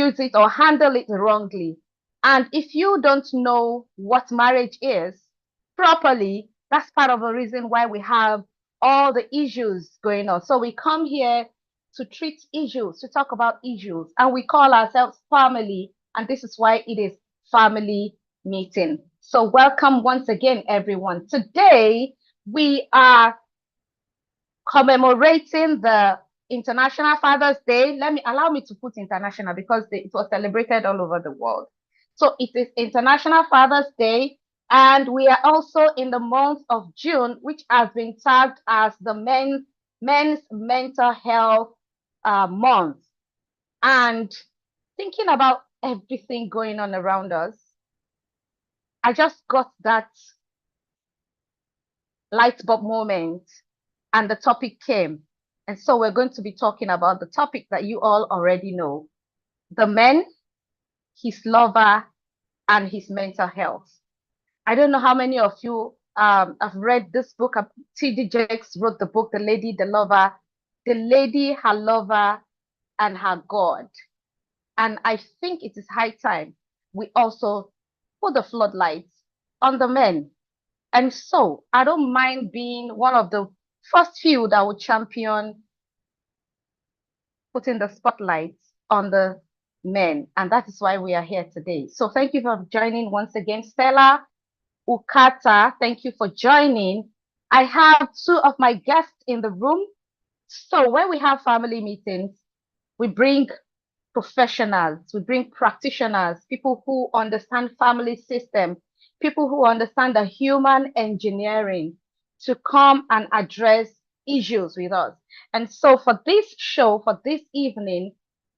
use it or handle it wrongly. And if you don't know what marriage is properly, that's part of the reason why we have all the issues going on. So we come here to treat issues, to talk about issues, and we call ourselves family. And this is why it is family meeting. So welcome once again, everyone. Today we are commemorating the International Father's Day. Allow me to put international because it was celebrated all over the world. So it is International Father's Day, and we are also in the month of June, which has been tagged as the men's mental health month. And thinking about everything going on around us, I just got that light bulb moment, and the topic came. And so we're going to be talking about the topic that you all already know: the man, his lover, and his mental health. I don't know how many of you have read this book. T.D. Jakes wrote the book, The Lady, the Lover, The Lady, Her Lover, and Her God. And I think it is high time we also put the floodlights on the men. And so I don't mind being one of the first few that would champion putting the spotlight on the men. And that is why we are here today. So thank you for joining once again. Stella, Ukata, thank you for joining. I have two of my guests in the room. So when we have family meetings, we bring professionals, we bring practitioners, people who understand family system, people who understand the human engineering to come and address issues with us. And so for this show, for this evening,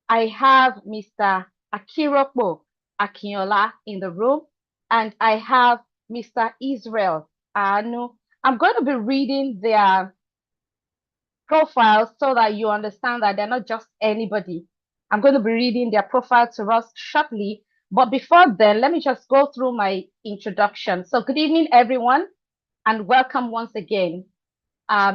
I have Mr. Akiropo Akinola in the room, and I have Mr. Israel Anu. I'm going to be reading their profiles so that you understand that they're not just anybody. I'm going to be reading their profile to us shortly. But before then, let me just go through my introduction. So good evening, everyone, and welcome once again.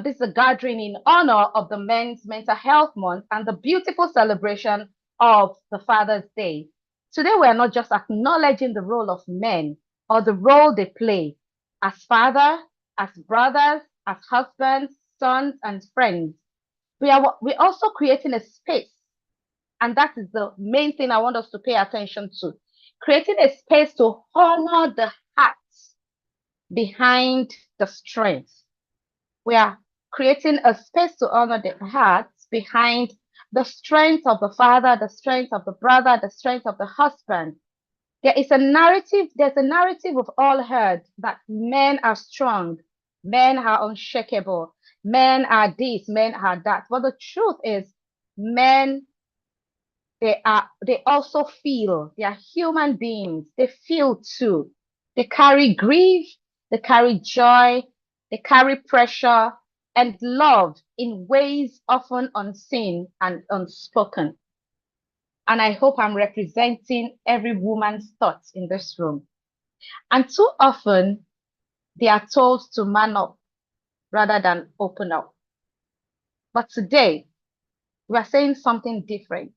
This is a gathering in honor of the Men's Mental Health Month and the beautiful celebration of the Father's Day. Today, we are not just acknowledging the role of men or the role they play as father, as brothers, as husbands, sons, and friends. We're also creating a space, and that is the main thing I want us to pay attention to. Creating a space to honor the hearts behind the strength. We are creating a space to honor the hearts behind the strength of the father, the strength of the brother, the strength of the husband. There's a narrative we've all heard that men are strong, men are unshakable, men are this, men are that. But the truth is, men, they also feel. They are human beings. They feel too. They carry grief, they carry joy, they carry pressure and love in ways often unseen and unspoken. And I hope I'm representing every woman's thoughts in this room. And too often, they are told to man up rather than open up. But today, we are saying something different.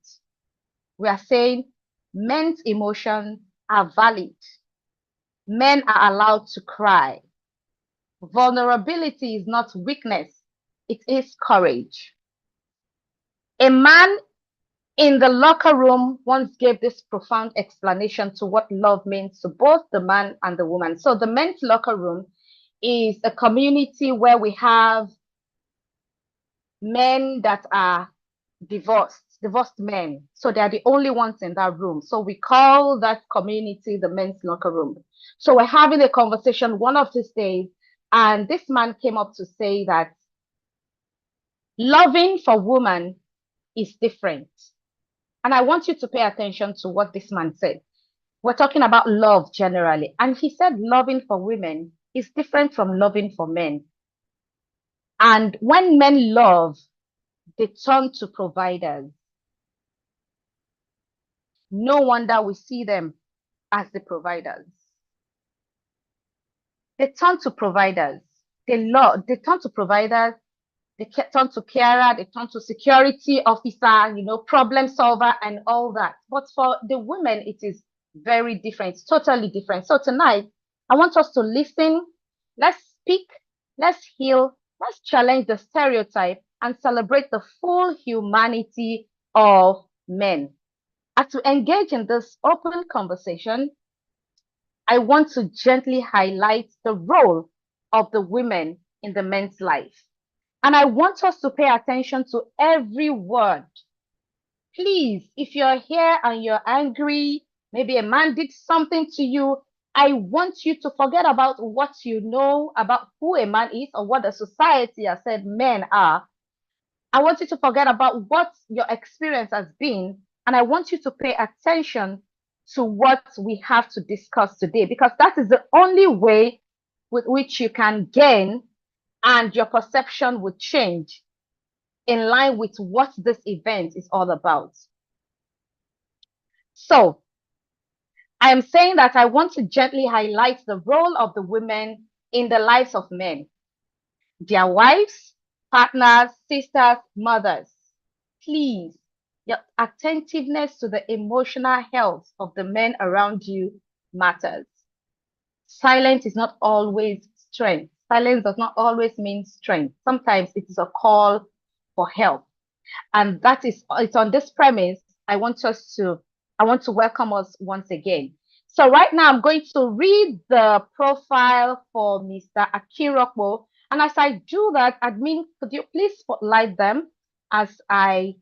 We are saying men's emotions are valid. Men are allowed to cry. Vulnerability is not weakness, it is courage. A man in the locker room once gave this profound explanation to what love means to both the man and the woman. So the men's locker room is a community where we have men that are divorced men. So they are the only ones in that room. So we call that community the men's locker room. So we're having a conversation one of these days, and this man came up to say that loving for women is different. And I want you to pay attention to what this man said. We're talking about love generally. And he said loving for women is different from loving for men. And when men love, they turn to providers. No wonder we see them as the providers. They turn to providers. They turn to providers They turn to carer, they turn to security officer, problem solver and all that. But for the women, it is very different, totally different. So tonight, I want us to listen, let's speak, let's heal, let's challenge the stereotype and celebrate the full humanity of men. And to engage in this open conversation, I want to gently highlight the role of the women in the men's life. And I want us to pay attention to every word. Please, if you're here and you're angry, maybe a man did something to you, I want you to forget about what you know about who a man is or what the society has said men are. I want you to forget about what your experience has been. And I want you to pay attention to what we have to discuss today, because that is the only way with which you can gain and your perception would change in line with what this event is all about. So I am saying that I want to gently highlight the role of the women in the lives of men, their wives, partners, sisters, mothers. Please, your attentiveness to the emotional health of the men around you matters. Silence is not always strength. Silence does not always mean strength. Sometimes it is a call for help. And it's on this premise I want to welcome us once again. So right now I'm going to read the profile for Mr. Akinrokpo. And as I do that, admin, could you please spotlight them as I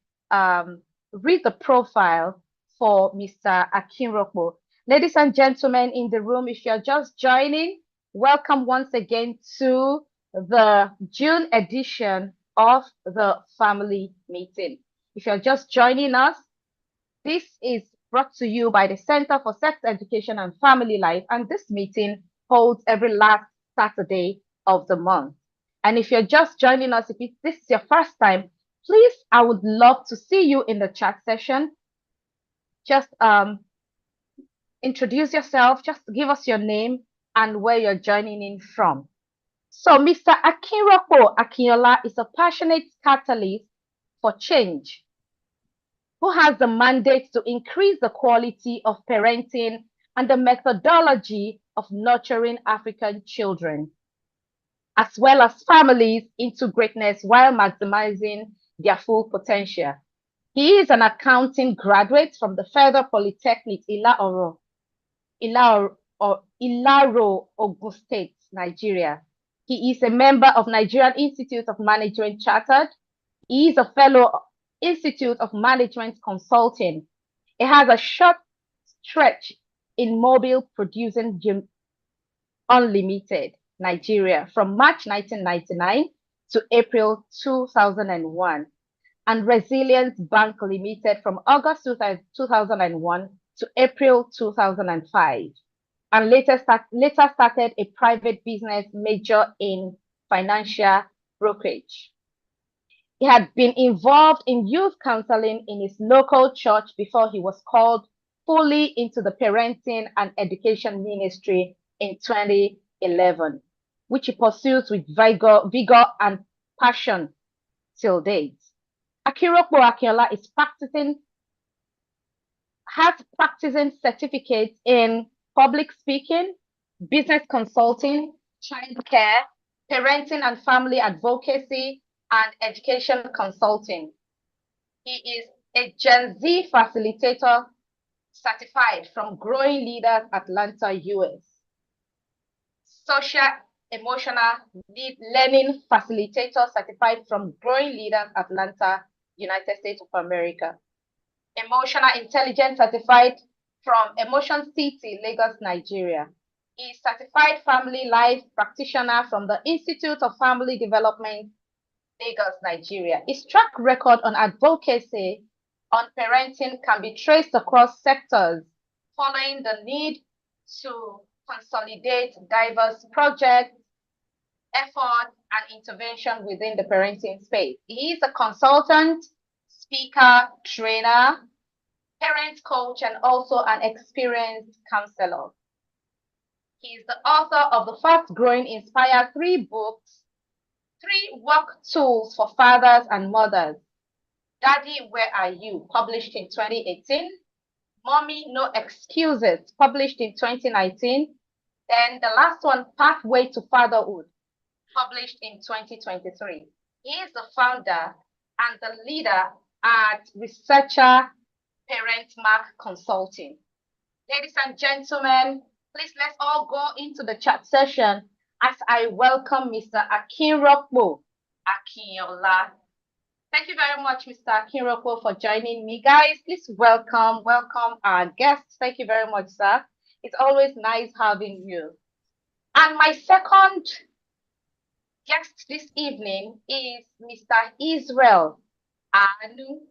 read the profile for Mr. Akinrokpo. Ladies and gentlemen in the room, if you're just joining, welcome once again to the June edition of the family meeting. If you're just joining us, this is brought to you by the Center for Sex Education and Family Life, and this meeting holds every last Saturday of the month. And if you're just joining us, if this is your first time, please, I would love to see you in the chat session. Just introduce yourself, just give us your name and where you're joining in from. So Mr. Akinrokpo Akinola is a passionate catalyst for change who has the mandate to increase the quality of parenting and the methodology of nurturing African children, as well as families into greatness while maximizing their full potential. He is an accounting graduate from the Federal Polytechnic Ilaro, Ogun State, Nigeria. He is a member of Nigerian Institute of Management Chartered. He is a fellow Institute of Management Consulting. He has a short stretch in Mobile Producing Unlimited, Nigeria, from March 1999 to April 2001, and Resilience Bank Limited from August 2001 to April 2005, and later started a private business major in financial brokerage. He had been involved in youth counseling in his local church before he was called fully into the parenting and education ministry in 2011, which he pursues with vigor and passion till date. Akinrokpo Akinola has practicing certificates in public speaking, business consulting, childcare, parenting and family advocacy, and education consulting. He is a Gen Z facilitator certified from Growing Leaders Atlanta, US. Social emotional learning facilitator certified from Growing Leaders Atlanta, United States of America. Emotional intelligence certified from Emotion City, Lagos, Nigeria. He is certified family life practitioner from the Institute of Family Development, Lagos, Nigeria. His track record on advocacy on parenting can be traced across sectors, following the need to consolidate diverse projects, effort, and intervention within the parenting space. He is a consultant, speaker, trainer, parent coach, and also an experienced counselor. He is the author of the fast-growing Inspire 3 books Three work tools for fathers and mothers. Daddy, Where Are You? Published in 2018. Mommy, No Excuses, published in 2019. Then the last one, Pathway to Fatherhood, published in 2023. He is the founder and the leader at Researcher Parent Mark Consulting. Ladies and gentlemen, please let's all go into the chat session as I welcome Mr. Akinrokpo Akinyola. Thank you very much, Mr. Akinrokpo, for joining me. Guys, please welcome our guests. Thank you very much, sir. It's always nice having you. And my second guest this evening is Mr. Israel Anu.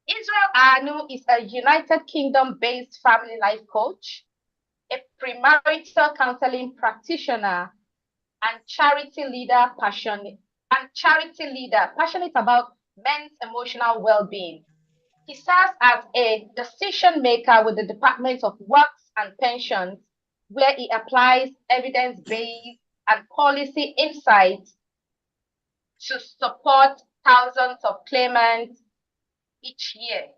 Israel Anu is a United Kingdom-based family life coach, a premarital counseling practitioner, and charity leader passionate about men's emotional well-being. He serves as a decision maker with the Department of Works and Pensions, where he applies evidence-based and policy insights to support thousands of claimants each year.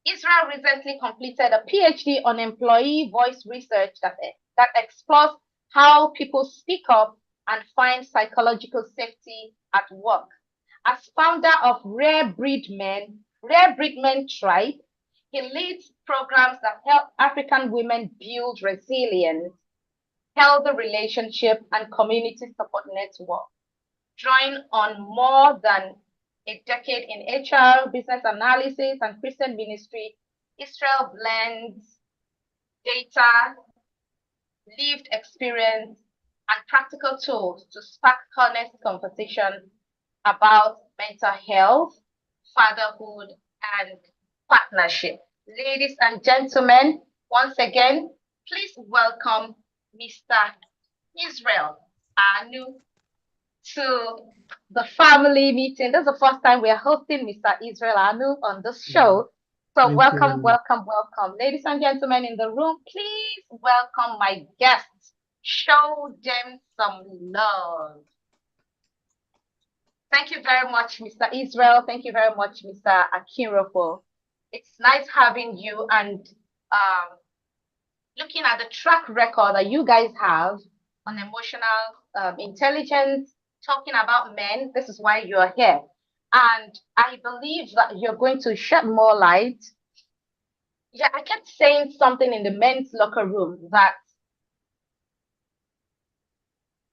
Israel recently completed a PhD on employee voice research that explores how people speak up and find psychological safety at work. As founder of Rare Breed Men Tribe, he leads programs that help African women build resilience, healthy relationship, and community support network. Drawing on more than a decade in HR, business analysis, and Christian ministry, Israel blends data, lived experience, and practical tools to spark honest conversation about mental health, fatherhood, and partnership. Ladies and gentlemen, once again, please welcome Mr. Israel Anu to the family meeting. This is the first time we are hosting Mr. Israel Anu on this show. So Thank welcome, you. welcome, welcome. Ladies and gentlemen in the room, please welcome my guests. Show them some love. Thank you very much, Mr. Israel. Thank you very much, Mr. Akinrofo. It's nice having you and looking at the track record that you guys have on emotional intelligence, talking about men. This is why you're here. And I believe that you're going to shed more light. Yeah, I kept saying something in the men's locker room that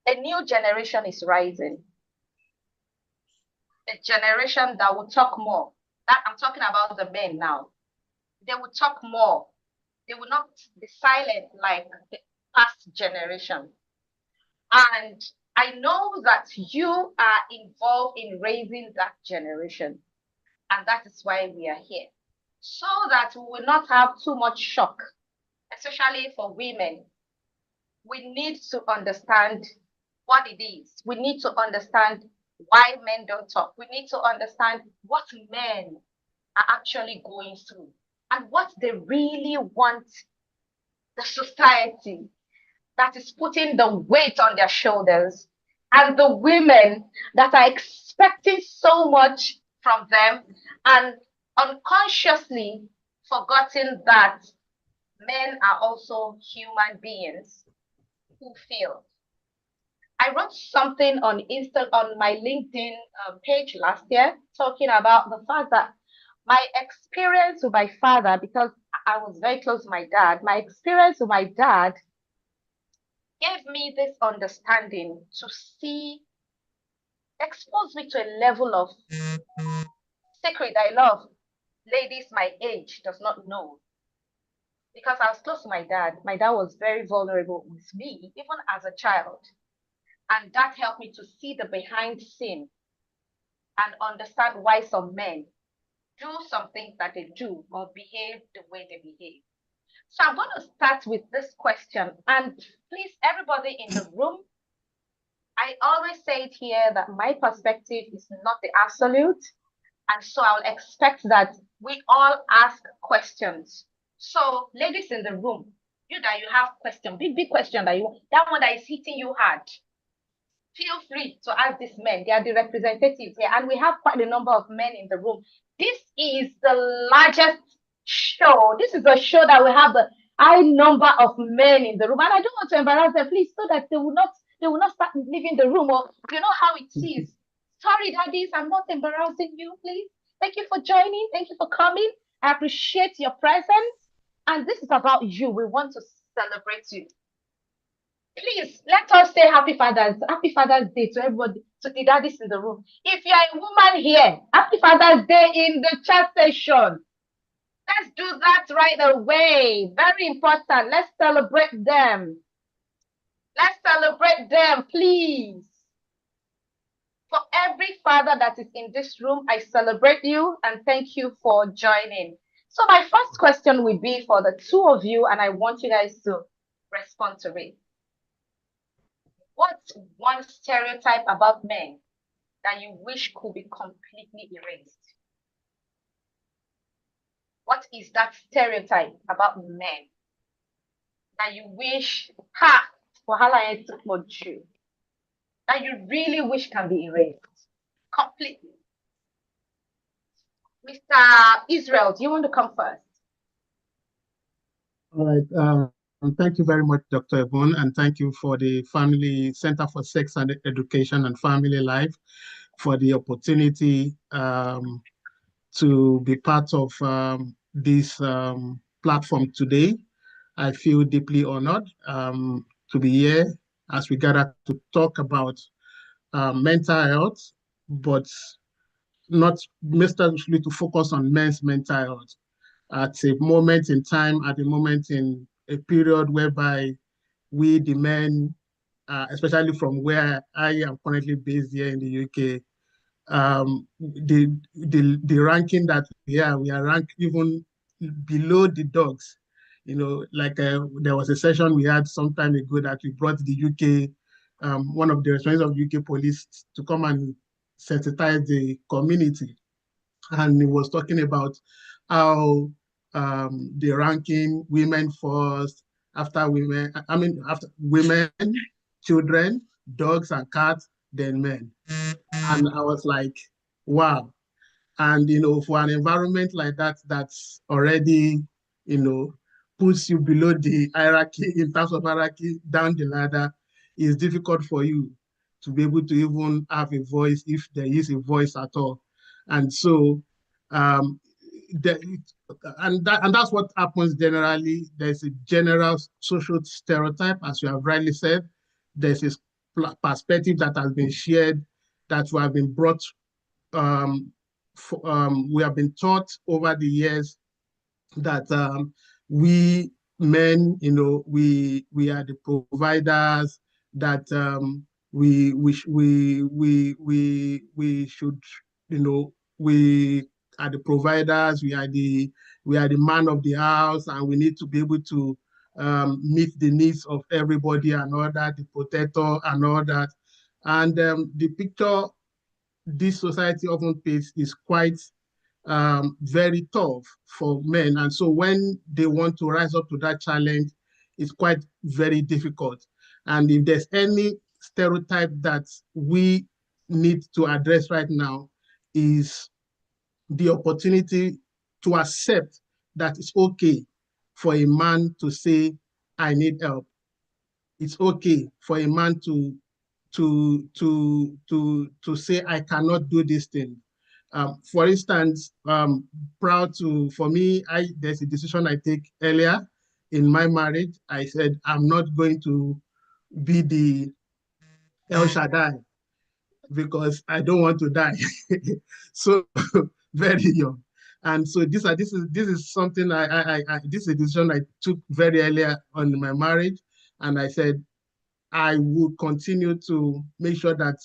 a new generation is rising, a generation that will talk more. That I'm talking about the men now. They will talk more. They will not be silent like the past generation. And I know that you are involved in raising that generation. And that is why we are here. So that we will not have too much shock, especially for women. We need to understand what it is. We need to understand why men don't talk. We need to understand what men are actually going through and what they really want the society that is putting the weight on their shoulders and the women that are expecting so much from them and unconsciously forgetting that men are also human beings who feel. I wrote something on on my LinkedIn page last year talking about the fact that my experience with my father, because I was very close to my dad, my experience with my dad gave me this understanding to see, exposed me to a level of secret I love ladies my age does not know. Because I was close to my dad. My dad was very vulnerable with me, even as a child. And that helped me to see the behind scene and understand why some men do some things that they do or behave the way they behave. So I'm going to start with this question. And please, everybody in the room, I always say it here that my perspective is not the absolute. And so I'll expect that we all ask questions. So, ladies in the room, you have question, big question that one that is hitting you hard. Feel free to ask these men. They are the representatives here, and we have quite a number of men in the room. This is the largest show. This is a show that we have the high number of men in the room, and I don't want to embarrass them, please, so that they will not start leaving the room. Or you know how it is. Sorry, daddies, I'm not embarrassing you. Please, thank you for joining. Thank you for coming. I appreciate your presence, and this is about you. We want to celebrate you. Please let us say Happy Father's Day to everybody, to the daddies in the room. If you are a woman here, Happy Father's Day in the chat session. Let's do that right away. Very important. Let's celebrate them. Let's celebrate them, please. For every father that is in this room, I celebrate you and thank you for joining. So my first question will be for the two of you, and I want you guys to respond to it. What's one stereotype about men that you wish could be completely erased? What is that stereotype about men that you wish, that you really wish can be erased completely? Mr. Israel, do you want to come first? All right. Thank you very much, Dr. Yvonne, and thank you for the Family Center for Sex and Education and Family Life for the opportunity to be part of this platform today. I feel deeply honored to be here as we gather to talk about mental health, but not necessarily to focus on men's mental health at a moment in time, at a moment in a period whereby we, the men, especially from where I am currently based here in the UK, the ranking that we are ranked even below the dogs. You know, like there was a session we had some time ago that we brought the UK, one of the representatives of UK police to come and sensitize the community, and he was talking about how the ranking women first, after women, after women, children, dogs and cats, then men. And I was like, wow. And, for an environment like that, that's already, puts you below the hierarchy, in terms of hierarchy, down the ladder, is difficult for you to be able to even have a voice, if there is a voice at all. And so, um, the, and that's what happens generally. There's a general social stereotype, as you have rightly said. There's this perspective that has been shared, that we have been brought we have been taught over the years that we men, we are the providers, that we should, we are the providers, we are the man of the house, and we need to be able to meet the needs of everybody and all that, the protector and all that. And the picture this society often paints is quite very tough for men. And so when they want to rise up to that challenge, it's quite very difficult. And if there's any stereotype that we need to address right now, is the opportunity to accept that it's okay for a man to say, I need help. It's okay for a man to say, I cannot do this thing. For instance, for me, there's a decision I take earlier in my marriage. I said, I'm not going to be the El Shaddai because I don't want to die. So very young. And so this is something this is a decision I took very earlier on in my marriage. And I said, I will continue to make sure that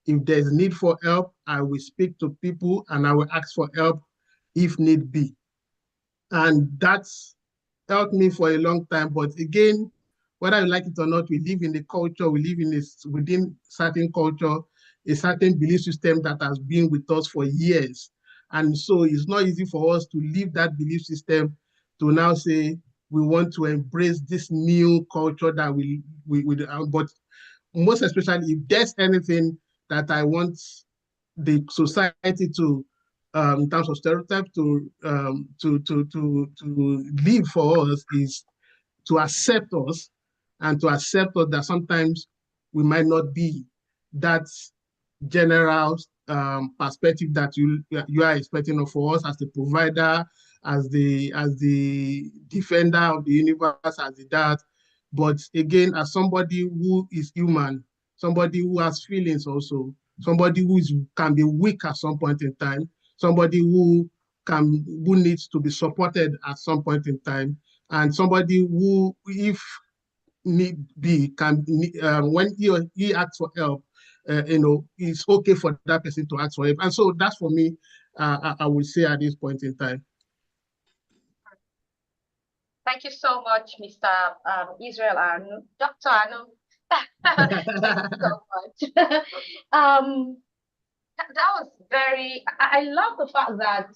if there's need for help, I will speak to people and I will ask for help if need be. And that's helped me for a long time. But again, whether you like it or not, we live in the culture, we live in this within certain culture, a certain belief system that has been with us for years. And so it's not easy for us to leave that belief system to now say we want to embrace this new culture that but most especially if there's anything that I want the society to, in terms of stereotype, to live for us, is to accept us, and to accept us that sometimes we might not be that general perspective that you are expecting of us as the provider, as the defender of the universe, as the dad. But again, as somebody who is human, somebody who has feelings also, somebody can be weak at some point in time, somebody who needs to be supported at some point in time, and somebody who, if need be, can when he asks for help, it's okay for that person to ask for help. And so that's for me, I would say at this point in time. Thank you so much, Mr. Israel and Dr. Anu. Thank you so much. That was I love the fact that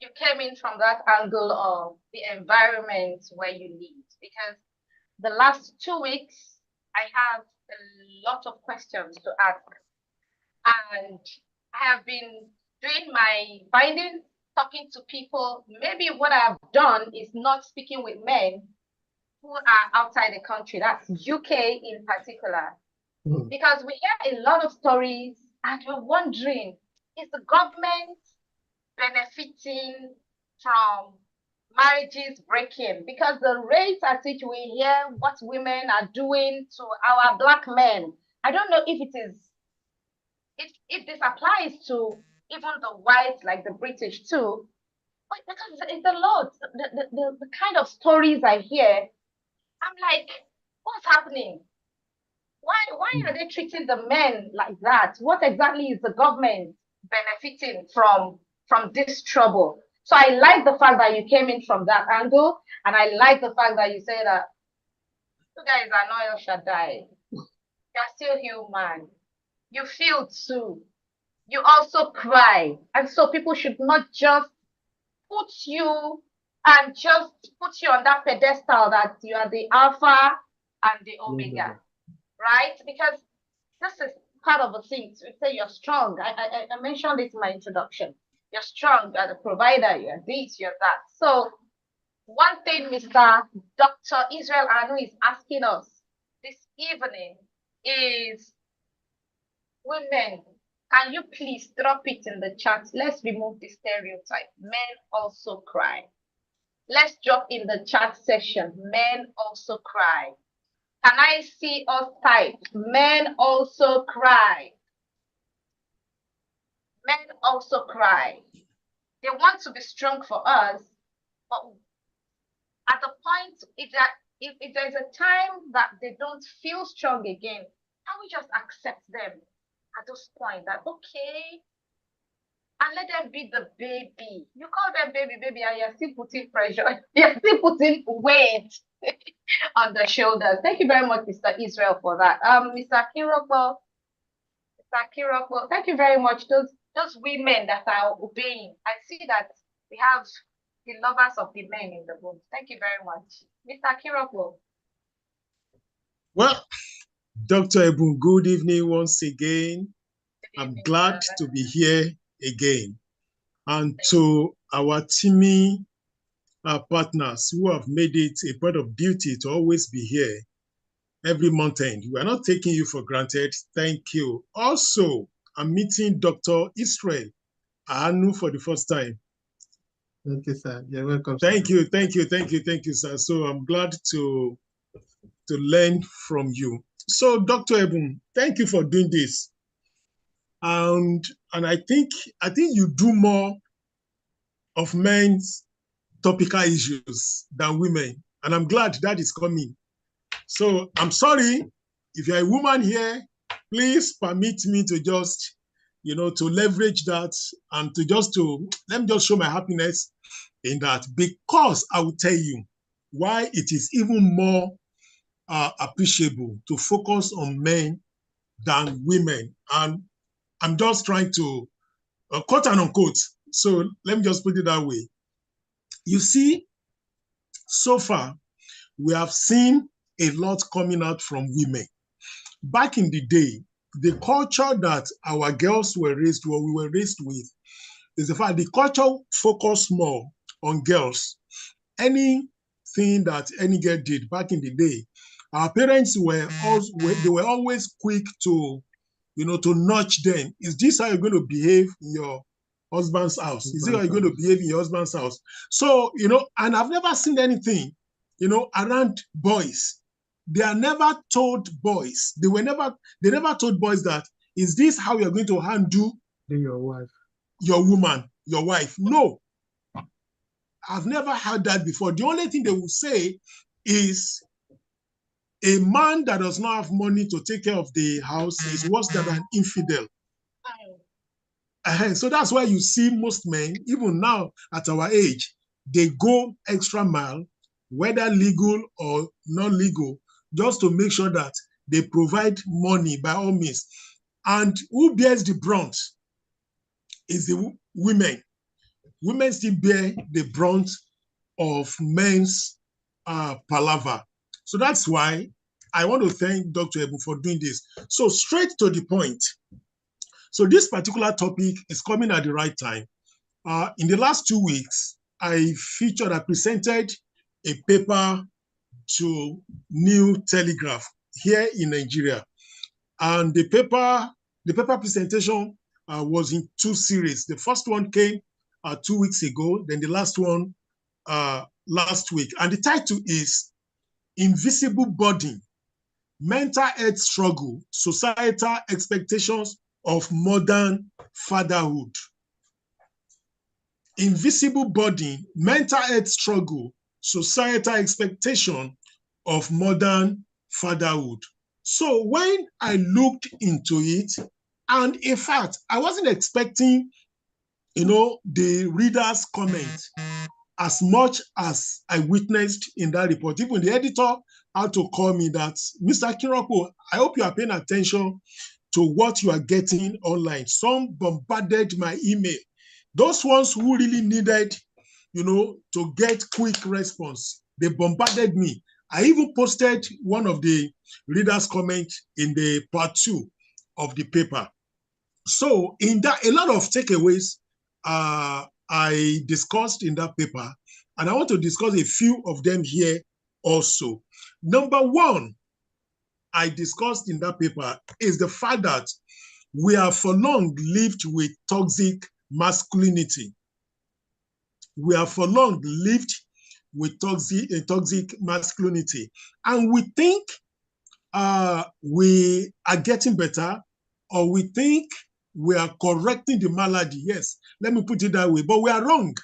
you came in from that angle of the environment where you live, because the last 2 weeks I have a lot of questions to ask, and I have been doing my findings, talking to people. Maybe what I've done is not speaking with men who are outside the country, that's UK in particular, because we hear a lot of stories and we're wondering, is the government benefiting from marriages breaking? Because the rates at which we hear what women are doing to our black men, I don't know if it is, if this applies to even the whites, like the British too, but because it's a lot. The kind of stories I hear, I'm like, what's happening? Why are they treating the men like that? What exactly is the government benefiting from this trouble? So I like the fact that you came in from that angle, and I like the fact that you say that you guys are not El Shaddai. You're still human. You feel too. You also cry. And so people should not just put you just put you on that pedestal that you are the alpha and the omega, right? Because this is part of the thing. To say you're strong. I mentioned it in my introduction. You're strong. You're the provider. You're this. You're that. So one thing Mr. Dr. Israel Anu is asking us this evening is, women, can you please drop it in the chat? Let's remove the stereotype. Men also cry. Let's drop in the chat section. Men also cry. Can I see us type? Men also cry. Men also cry. They want to be strong for us, but at the point, if there's a time that they don't feel strong again, can we just accept them at this point that, okay, and let them be the baby? You call them baby, and you're still putting pressure, you're still putting weight on the shoulders. Thank you very much, Mr. Israel, for that. Mr. Kiroko, thank you very much. Those women that are obeying, I see that we have the lovers of the men in the room. Thank you very much. Mr. Kiroko. Well, Dr. Ebun, good evening once again. I'm glad to be here again. And to our teaming partners who have made it a part of duty to always be here every month end. We are not taking you for granted. Thank you. Also, I'm meeting Dr. Israel Anu for the first time. Thank you, sir. You're welcome. Thank you, sir. So I'm glad to learn from you. So, Dr. Ebun, thank you for doing this. And I think you do more of men's topical issues than women. And I'm glad that is coming. So I'm sorry, if you're a woman here, please permit me to just, to leverage that and let me just show my happiness in that, because I will tell you why it is even more appreciable to focus on men than women. And I'm just trying to quote and unquote. So let me just put it that way. You see, so far, we have seen a lot coming out from women. back in the day, the culture that our girls were raised, what we were raised with, is the fact the culture focused more on girls. Anything that any girl did back in the day, our parents were also, they were always quick to, to nudge them. Is this how you're going to behave in your husband's house? Is it how you're going to behave in your husband's house? So, and I've never seen anything, around boys. They are never told boys. They never told boys that, is this how you're going to handle your wife, your woman, your wife? No. I've never heard that before. The only thing they will say is, a man that does not have money to take care of the house is worse than an infidel. So that's why you see most men, even now at our age, they go extra mile, whether legal or non-legal, just to make sure that they provide money by all means. And who bears the brunt is the women. Women still bear the brunt of men's palaver. So that's why I want to thank Dr. Ebu for doing this. So straight to the point. So this particular topic is coming at the right time. In the last 2 weeks, I presented a paper to New Telegraph here in Nigeria. And the paper presentation was in 2 series. The first one came 2 weeks ago, then the last one last week. And the title is Invisible Burden, Mental Health Struggle, Societal Expectations of Modern Fatherhood. Invisible Burden, Mental Health Struggle, Societal Expectation of Modern Fatherhood. So when I looked into it, and in fact, I wasn't expecting, the reader's comment as much as I witnessed in that report. Even the editor had to call me that, Mr. Kiroko, I hope you are paying attention to what you are getting online. Some bombarded my email. Those ones who really needed, to get quick response, they bombarded me. I even posted one of the readers' comments in the part 2 of the paper. So in that, a lot of takeaways I discussed in that paper, and I want to discuss a few of them here also. Number one, I discussed in that paper is the fact that we have for long lived with toxic masculinity. We have for long lived with toxic masculinity. And we think we are getting better, or we think we are correcting the malady. Yes, let me put it that way, but we are wrong.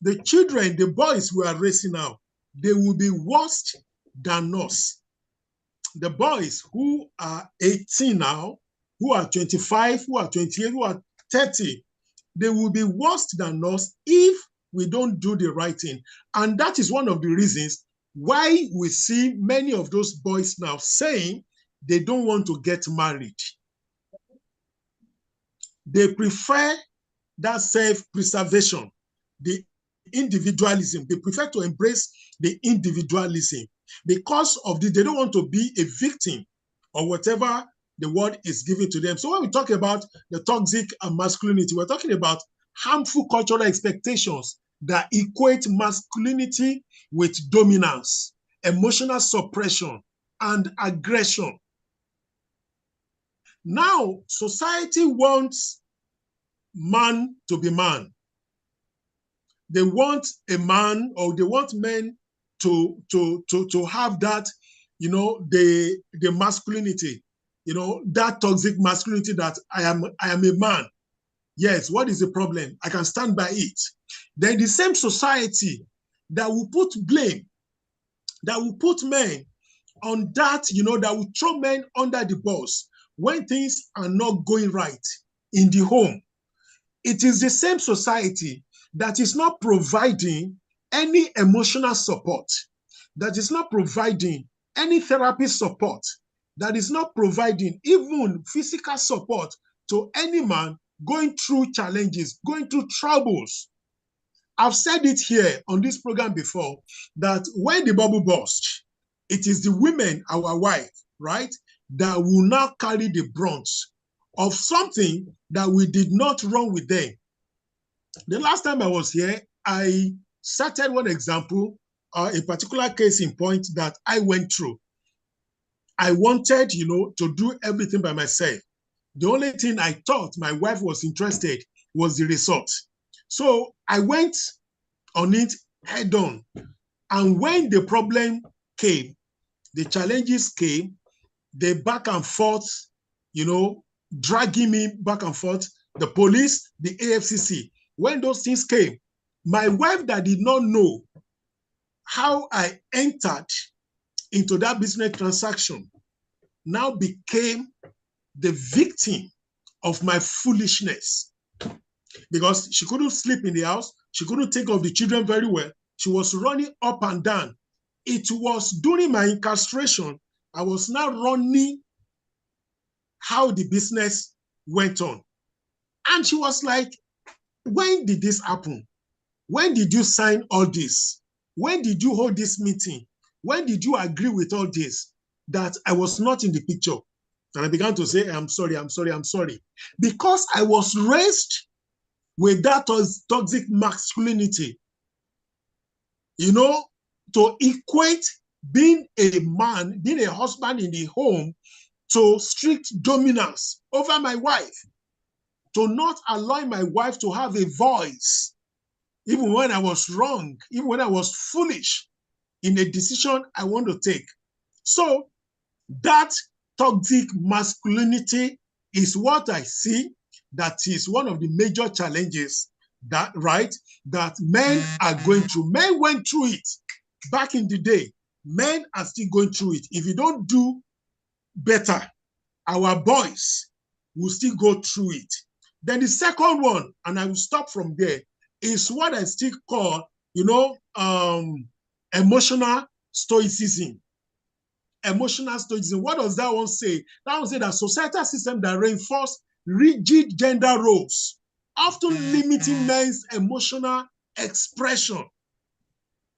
The children, the boys we are raising now, they will be worse than us. The boys who are 18 now, who are 25, who are 28, who are 30, they will be worse than us if we don't do the right thing. And that is one of the reasons why we see many of those boys now saying they don't want to get married. They prefer that self-preservation, the individualism. They prefer to embrace the individualism. Because of this, they don't want to be a victim or whatever the word is given to them. So when we talk about the toxic masculinity, we're talking about harmful cultural expectations that equate masculinity with dominance, emotional suppression, and aggression. Now, society wants man to be man. They want a man, or they want men to have that, the masculinity, that toxic masculinity that I am a man. Yes, what is the problem? I can stand by it. Then the same society that will put blame, that will put men on that, that will throw men under the bus when things are not going right in the home. It is the same society that is not providing any emotional support, that is not providing any therapy support, that is not providing even physical support to any man going through challenges, going through troubles. I've said it here on this program before, that when the bubble bursts, it is the women, our wife, right? that will now carry the brunt of something that we did not run with them. The last time I was here, I cited one example, a particular case in point that I went through. I wanted, to do everything by myself. The only thing I thought my wife was interested was the result. So I went on it head on. And when the problem came, the challenges came, the back and forth, dragging me back and forth, the police, the AFCC, when those things came, my wife that did not know how I entered into that business transaction now became the victim of my foolishness, because she couldn't sleep in the house. She couldn't take care of the children very well. She was running up and down. It was during my incarceration, I was now running how the business went on. And she was like, when did this happen? When did you sign all this? When did you hold this meeting? When did you agree with all this? That I was not in the picture. And I began to say, I'm sorry. Because I was raised with that toxic masculinity, to equate being a man, being a husband in the home, to strict dominance over my wife, to not allow my wife to have a voice, even when I was wrong, even when I was foolish in a decision I want to take. So that toxic masculinity is what I see that is one of the major challenges that men are going through. Men went through it back in the day. Men are still going through it. If you don't do better, our boys will still go through it. Then the second one, and I will stop from there, is what I still call, emotional stoicism. Emotional stoicism. What does that one say? That one say that societal system that reinforce rigid gender roles, often limiting men's emotional expression.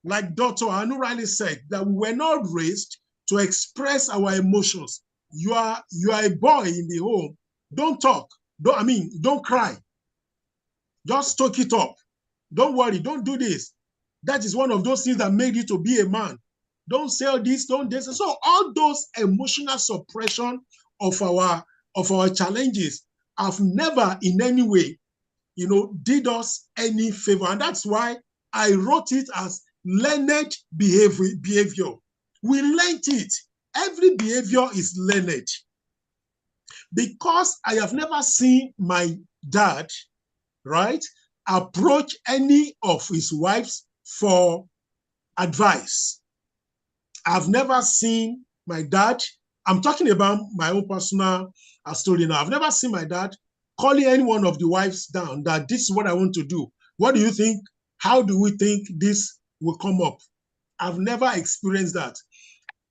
Like Dr. Anu Riley said, that we were not raised to express our emotions. You are a boy in the home. Don't talk. Don't cry. Just talk it up. Don't worry. Don't do this. That is one of those things that made you to be a man. Don't say all this, don't this. So all those emotional suppression of our challenges have never in any way, did us any favor. And that's why I wrote it as learned behavior. We learned it. Every behavior is learned. Because I have never seen my dad, approach any of his wives for advice. I've never seen my dad, I'm talking about my own personal story now. I've never seen my dad calling any one of the wives down that this is what I want to do. What do you think? How do we think this will come up? I've never experienced that.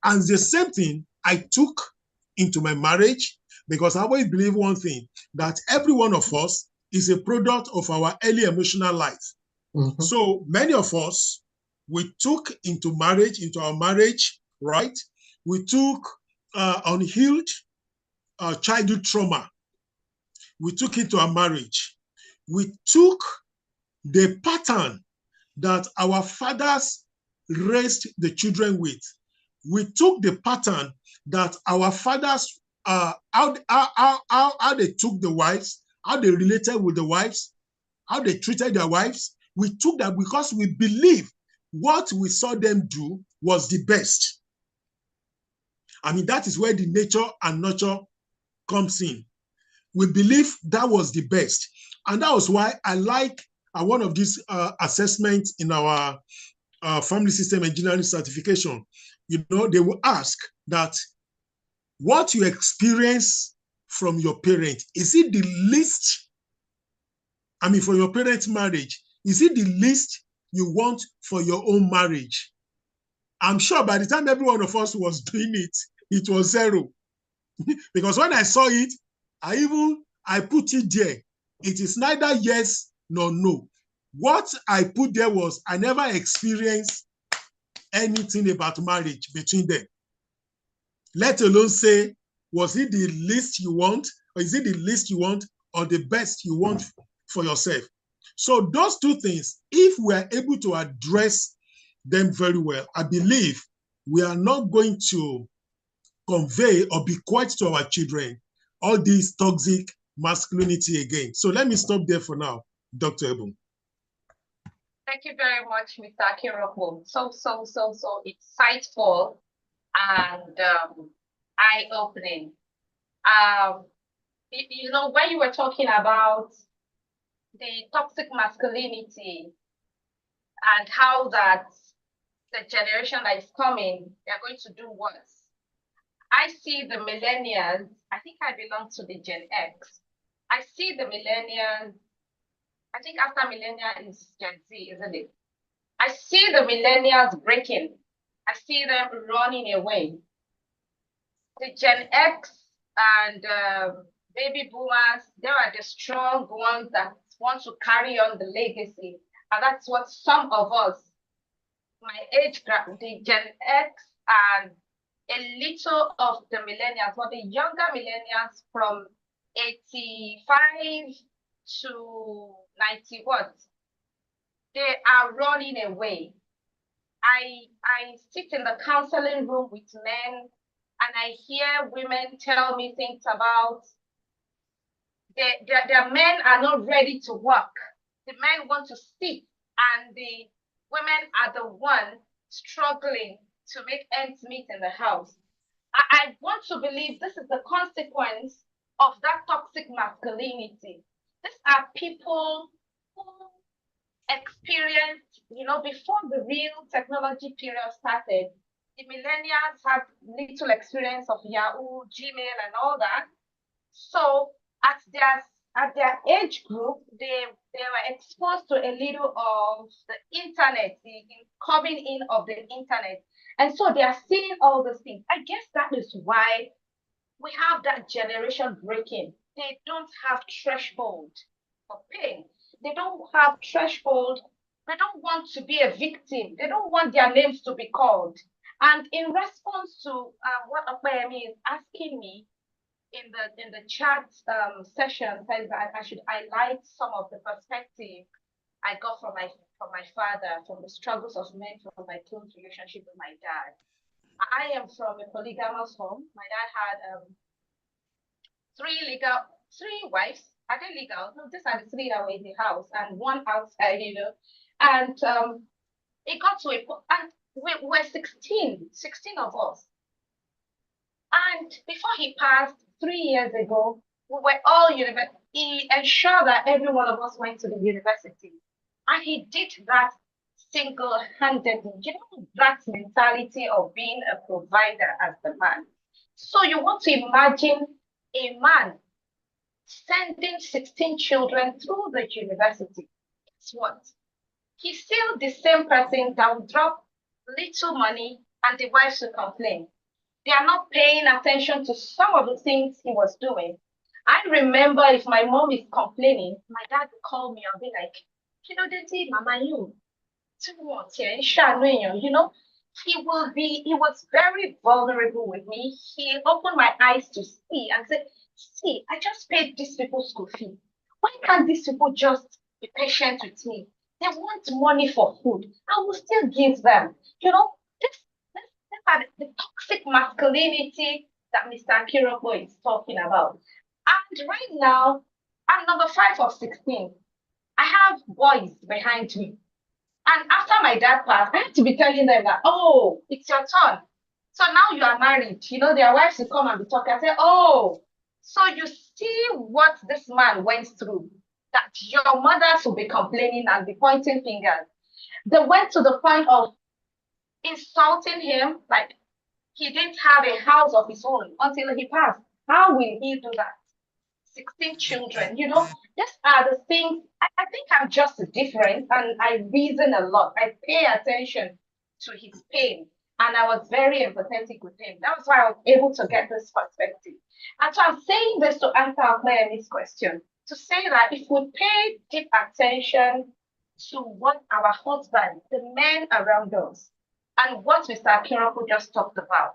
And the same thing I took into my marriage, because I always believe one thing, that every one of us is a product of our early emotional life. Mm-hmm. So many of us, we took into our marriage, right? We took unhealed childhood trauma. We took into our marriage. We took the pattern that our fathers raised the children with. We took the pattern that our fathers, how they took the wives, how they related with the wives, how they treated their wives. We took that because we believe what we saw them do was the best. That is where the nature and nurture comes in. We believe that was the best. And that was why I like one of these assessments in our family system engineering certification. They will ask that what you experience from your parent, is it the least, from your parents' marriage, is it the least you want for your own marriage? I'm sure by the time every one of us was doing it, it was 0. Because when I saw it, I put it there. It is neither yes nor no. What I put there was I never experienced anything about marriage between them. Let alone say Was it the least you want, or is it the least you want, or the best you want for yourself? So those two things, if we are able to address them very well, I believe we are not going to convey or bequeath to our children all this toxic masculinity again. So let me stop there for now, Dr. Ebun. Thank you very much, Mr. Akiroko. So insightful and eye-opening. You know, when you were talking about the toxic masculinity and how that the generation that is coming, they're going to do worse. I see the millennials, I think I belong to the Gen X. I see the millennials, I think after millennial is Gen Z, isn't it? I see the millennials breaking. I see them running away. The Gen X and baby boomers, they are the strong ones that want to carry on the legacy. And that's what some of us, my age group, the Gen X and a little of the millennials, but the younger millennials from 85 to 90 what? They are running away. I sit in the counseling room with men and I hear women tell me things about their men are not ready to work. The men want to sit and the women are the one struggling to make ends meet in the house. I want to believe this is the consequence of that toxic masculinity. These are people who experienced, you know, before the real technology period started, the millennials had little experience of Yahoo, Gmail, and all that. So at their age group, they were exposed to a little of the internet, the coming in of the internet. And so they are seeing all those things. I guess that is why we have that generation breaking. They don't have threshold for pain. They don't have threshold. They don't want to be a victim. They don't want their names to be called. And in response to what Opeyemi is asking me in the chat session, says that I should highlight some of the perspective I got from my father, from the struggles of men, from my close relationship with my dad. I am from a polygamous home. My dad had three wives. Are they legal? No, these are the three that were in the house and one outside, you know. And it got to a point, and we were 16 of us. And before he passed 3 years ago, we were all university. He ensured that every one of us went to the university. And he did that single-handedly. You know, that mentality of being a provider as the man. So you want to imagine a man sending 16 children through the university. Guess what? He's still the same person that will drop little money and the wives will complain. They are not paying attention to some of the things he was doing. I remember if my mom is complaining, my dad would call me and be like, you know, Mama, you too much, you know, he was very vulnerable with me. He opened my eyes to see and said, see, I just paid these people school fee. Why can't these people just be patient with me? They want money for food. I will still give them. You know, this are the toxic masculinity that Mr. Kiroko is talking about. And right now, I'm number 5 of 16. I have boys behind me. And after my dad passed, I had to be telling them that, oh, it's your turn. So now you are married. You know, their wives will come and be talking and say, oh, so you see what this man went through, that your mothers will be complaining and be pointing fingers. They went to the point of insulting him, like he didn't have a house of his own until he passed. How will he do that? 16 children, you know, these are the things. I think I'm just different and I reason a lot. I pay attention to his pain and I was very empathetic with him. That was why I was able to get this perspective. And so I'm saying this to answer Mayemi's question, to say that if we pay deep attention to what our husbands, the men around us, and what Mr. Akiroko just talked about,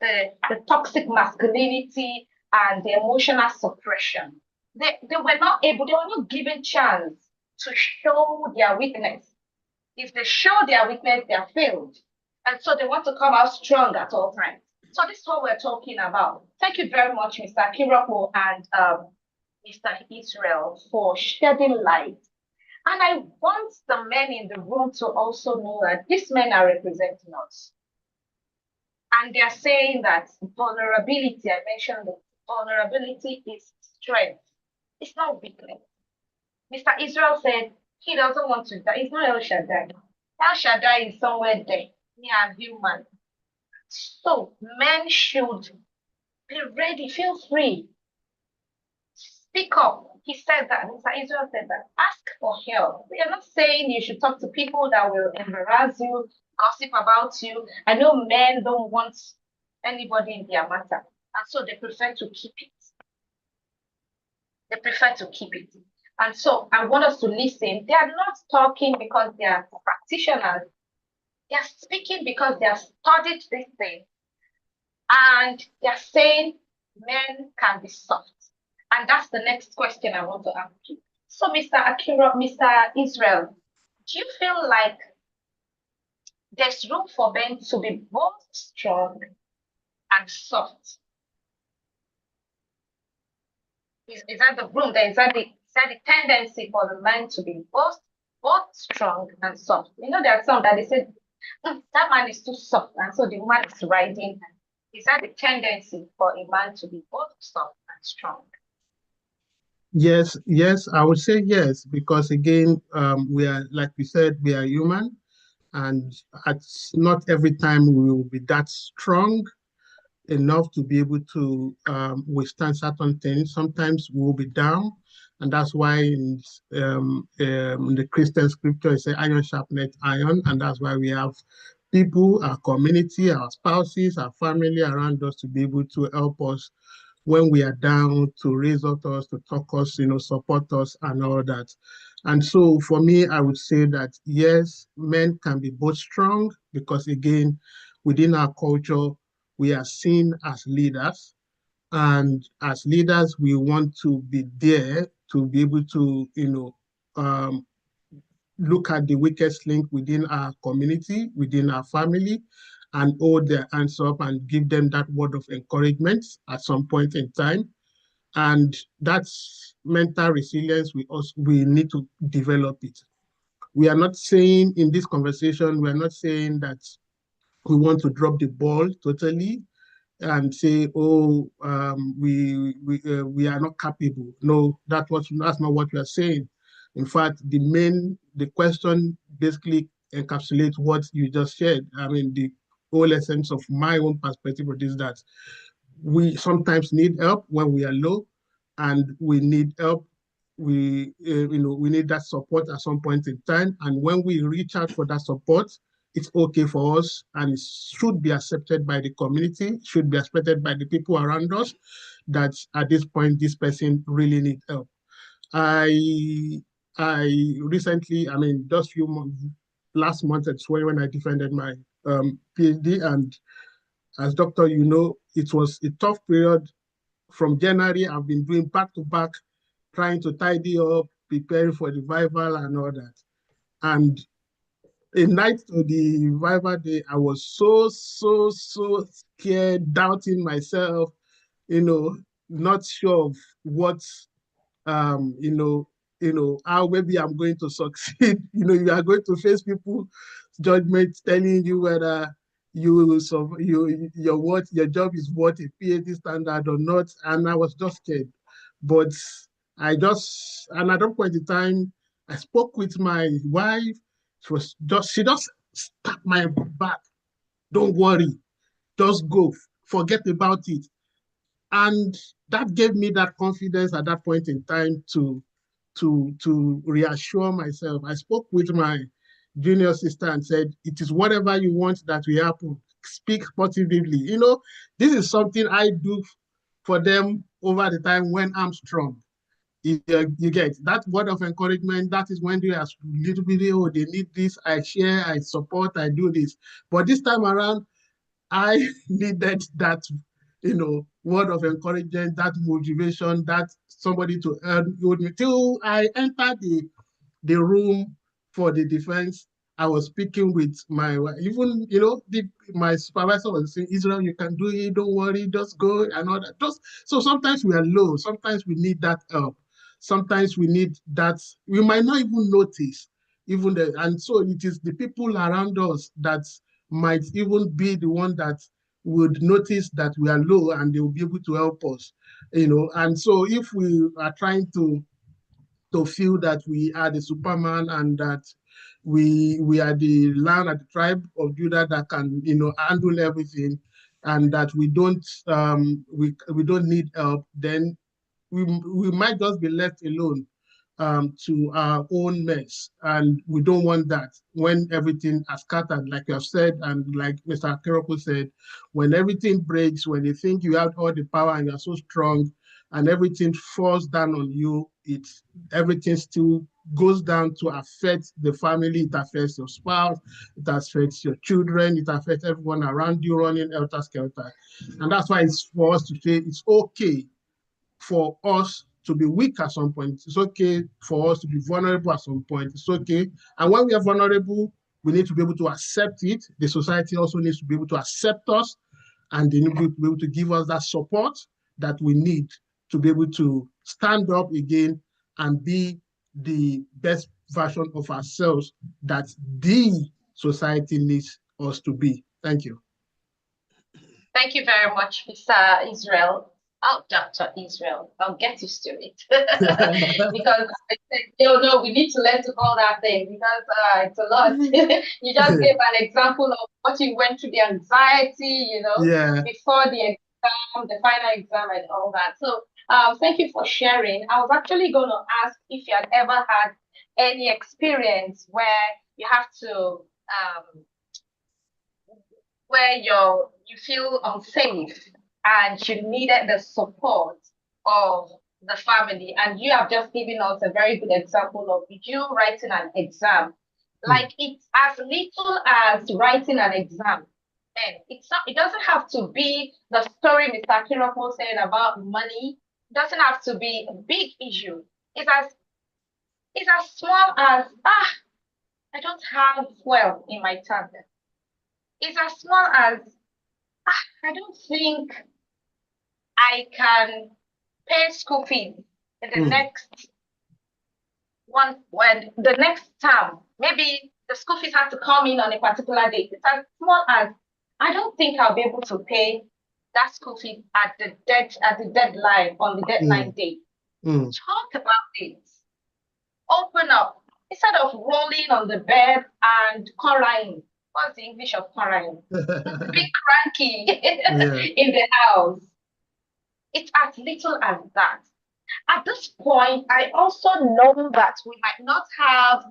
the toxic masculinity and the emotional suppression. They were not able, they were not given chance to show their weakness. If they show their weakness, they are failed. And so they want to come out strong at all times. So this is what we're talking about. Thank you very much, Mr. Kiroko and Mr. Israel, for shedding light. And I want the men in the room to also know that these men are representing us. And they're saying that vulnerability, I mentioned that vulnerability is strength. It's not weakness. Mr. Israel said he doesn't want to die. It's not El Shaddai. El Shaddai is somewhere there. Me, I'm human. So men should be ready, feel free. Speak up. He said that. Mr. Israel said that. Ask for help. We are not saying you should talk to people that will embarrass you, gossip about you. I know men don't want anybody in their matter, and so they prefer to keep it. They prefer to keep it. And so I want us to listen. They are not talking because they are practitioners. They are speaking because they have studied this thing. And they are saying men can be soft. And that's the next question I want to ask you. So, Mr. Akira, Mr. Israel, do you feel like there's room for men to be both strong and soft? Is that the room? Is that the tendency for the man to be both strong and soft? You know, there are some that they say, that man is too soft, and so the woman is riding. Is that the tendency for a man to be both soft and strong? Yes, yes, I would say yes, because again, we are, like we said, we are human, and it's not every time we will be that strong enough to be able to withstand certain things. Sometimes we'll be down, and that's why in the Christian scripture it says iron sharpeneth iron, and that's why we have people, our community, our spouses, our family around us to be able to help us when we are down, to raise up us, to talk us, support us and all that. And so for me, I would say that yes, men can be both strong because again, within our culture, we are seen as leaders. And as leaders, we want to be there to be able to, um, look at the weakest link within our community, within our family, and hold their hands up and give them that word of encouragement at some point in time. And that's mental resilience. We need to develop it. We are not saying in this conversation, we are not saying that we want to drop the ball totally and say, oh, we are not capable. No, that's not what we are saying. In fact, the question basically encapsulates what you just shared. I mean, the whole essence of my own perspective is that we sometimes need help when we are low, and we need help. We need that support at some point in time, and when we reach out for that support, it's okay for us, and it should be accepted by the community, should be accepted by the people around us, that at this point this person really needs help. I I recently, I mean, just few months, last month at when I defended my PhD, and as doctor, it was a tough period. From January, I've been doing back to back, trying to tidy up, preparing for the revival and all that. And a night to the revival day, I was so scared, doubting myself, not sure of what um, you know, how maybe I'm going to succeed. You are going to face people judgment telling you whether your job is what a PhD standard or not. And I was just scared. But and at that point in time, I spoke with my wife. She just tapped my back. Don't worry, just go, forget about it. And that gave me that confidence at that point in time to reassure myself. I spoke with my junior sister and said, it is whatever you want that will happen. Speak positively. This is something I do for them over the time when I'm strong. You get that word of encouragement. That is when they are little bit, oh, they need this. I share, I support, I do this. But this time around, I needed that, word of encouragement, that motivation, that somebody to hold me till I entered the room for the defense. I was speaking with my even my supervisor was saying, Israel, you can do it, don't worry, just go and all that. Just so sometimes we are low, sometimes we need that help, sometimes we need that we might not even notice, and so it is the people around us that might even be the one that would notice that we are low and they will be able to help us, and so if we are trying to feel that we are the Superman and that we are the Lion of the tribe of Judah that can handle everything, and that we don't need help, then we might just be left alone to our own mess. And we don't want that when everything has scattered, like you have said, and like Mr. Akiroko said, when everything breaks, when you think you have all the power and you're so strong, and everything falls down on you, everything still goes down to affect the family. It affects your spouse, it affects your children, it affects everyone around you running helter skelter. And that's why it's for us to say it's okay for us to be weak at some point. It's okay for us to be vulnerable at some point. It's okay. And when we are vulnerable, we need to be able to accept it. The society also needs to be able to accept us, and they need to be able to give us that support that we need to be able to stand up again and be the best version of ourselves that the society needs us to be. Thank you. Thank you very much, Mr. Israel. Oh, Dr. Israel. I'll get used to it. Because I said, no, we need to learn to call that thing because it's a lot. You just gave an example of what you went through, the anxiety, Yeah. before the exam, the final exam, and all that. So thank you for sharing. I was actually going to ask if you had ever had any experience where you have to where you feel unsafe and you needed the support of the family. And you have just given us a very good example of you writing an exam. Like it's as little as writing an exam. And it doesn't have to be the story Mr. Kiroko said about money. It doesn't have to be a big issue. It's as small as I don't have fuel in my tank. It's as small as I don't think I can pay school fees in the next when the next term. Maybe the school fees have to come in on a particular date. It's as small as I don't think I'll be able to pay that school fee at the deadline on the deadline date. Talk about it. Open up instead of rolling on the bed and crying. What's the English of crying? Be cranky in the house. It's as little as that. At this point, I also know that we might not have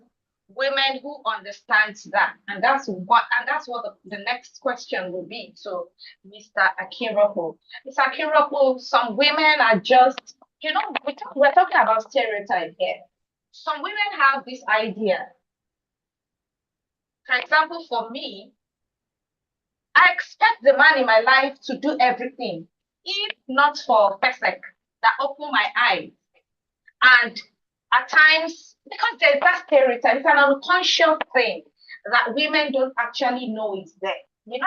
women who understand that. And that's what the next question will be to Mr. Akiroko. Mr. Akiroko, some women are just, we're talking about stereotype here. Some women have this idea. For example, for me, I expect the man in my life to do everything, if not for PESEC that opened my eyes. And at times, because there's that stereotype, it's an unconscious thing that women don't actually know is there.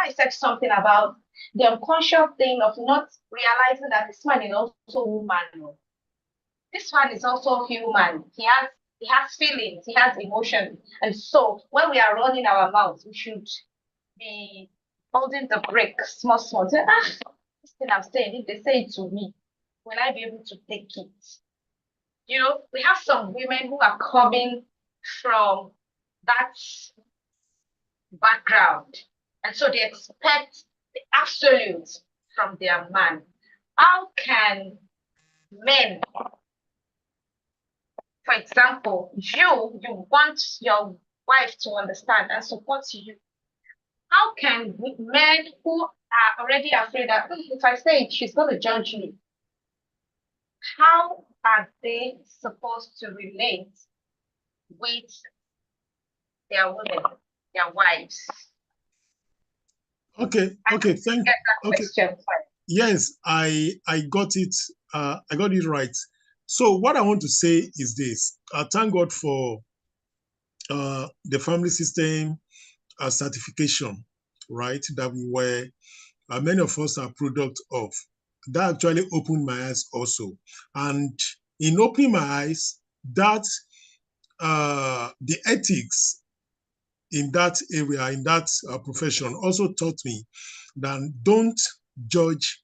I said something about the unconscious thing of not realizing that this man is also woman. This one is also human. He has feelings, he has emotions. And so when we are running our mouths, we should be holding the brake small. Say, this thing I'm saying, if they say it to me, will I be able to take it? We have some women who are coming from that background. And so they expect the absolute from their man. How can men, for example, you want your wife to understand and support you? How can men who are already afraid that if I say it, she's going to judge me, how are they supposed to relate with their women, their wives? Okay, I okay, hope you get that okay. question fine. Yes, I got it. I got it right. So what I want to say is this: thank God for the family system certification, right? That we were many of us are product of. That actually opened my eyes also, and in opening my eyes, that the ethics in that area, in that profession, also taught me that don't judge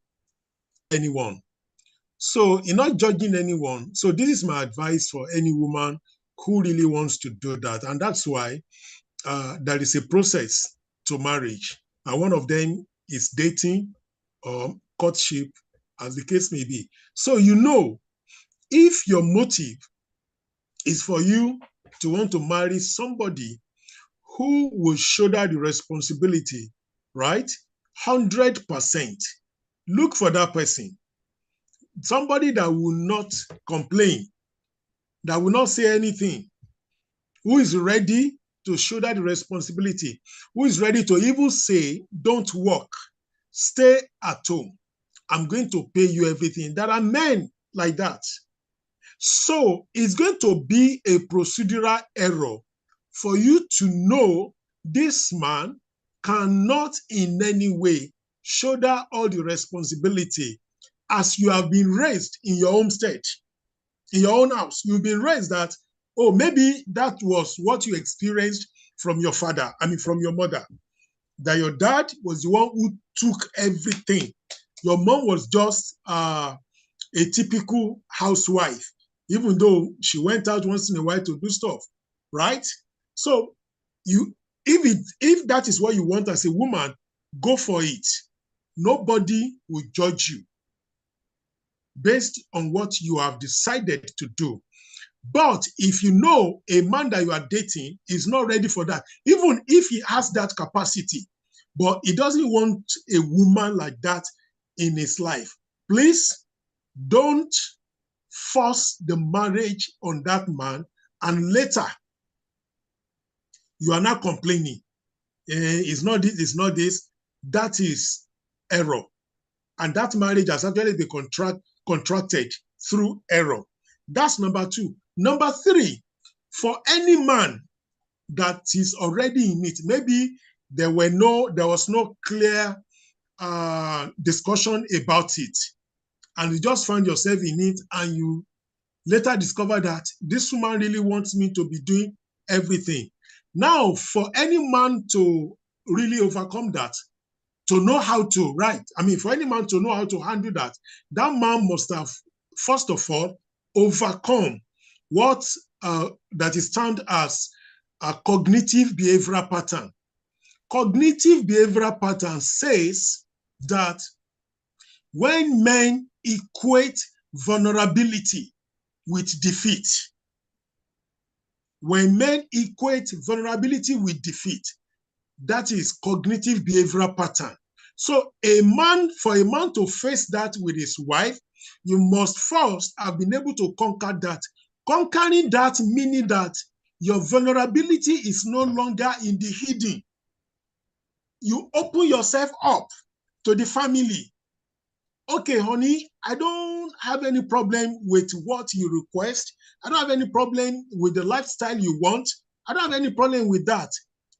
anyone. So, in not judging anyone, so this is my advice for any woman who really wants to do that. And that's why there is a process to marriage. And one of them is dating or courtship, as the case may be. So, you know, if your motive is for you to want to marry somebody who will shoulder the responsibility, right? 100%. Look for that person. Somebody that will not complain, that will not say anything, who is ready to shoulder the responsibility, who is ready to even say, don't work, stay at home. I'm going to pay you everything. There are men like that. So it's going to be a procedural error for you to know this man cannot in any way shoulder all the responsibility as you have been raised in your homestead, in your own house. You've been raised that, oh, maybe that was what you experienced from your father, from your mother, that your dad was the one who took everything. Your mom was just a typical housewife, even though she went out once in a while to do stuff, right? So you, if that is what you want as a woman, go for it. Nobody will judge you based on what you have decided to do. But if you know a man that you are dating is not ready for that, even if he has that capacity, but he doesn't want a woman like that in his life, please don't force the marriage on that man, and later you are not complaining. It's not this, it's not this. That is error. And that marriage has actually been contracted through error. That's number two. Number three, for any man that is already in it, maybe there was no clear discussion about it, and you just find yourself in it, and you later discover that this woman really wants me to be doing everything. Now, for any man to really overcome that, to know how to write, for any man to know how to handle that, that man must have, first of all, overcome what that is termed as a cognitive behavioral pattern. Cognitive behavioral pattern says that when men equate vulnerability with defeat, when men equate vulnerability with defeat, that is cognitive behavioral pattern. So for a man to face that with his wife, you must first have been able to conquer that. Conquering that meaning that your vulnerability is no longer in the hidden. You open yourself up to the family. Okay, honey, I don't have any problem with what you request. I don't have any problem with the lifestyle you want. I don't have any problem with that.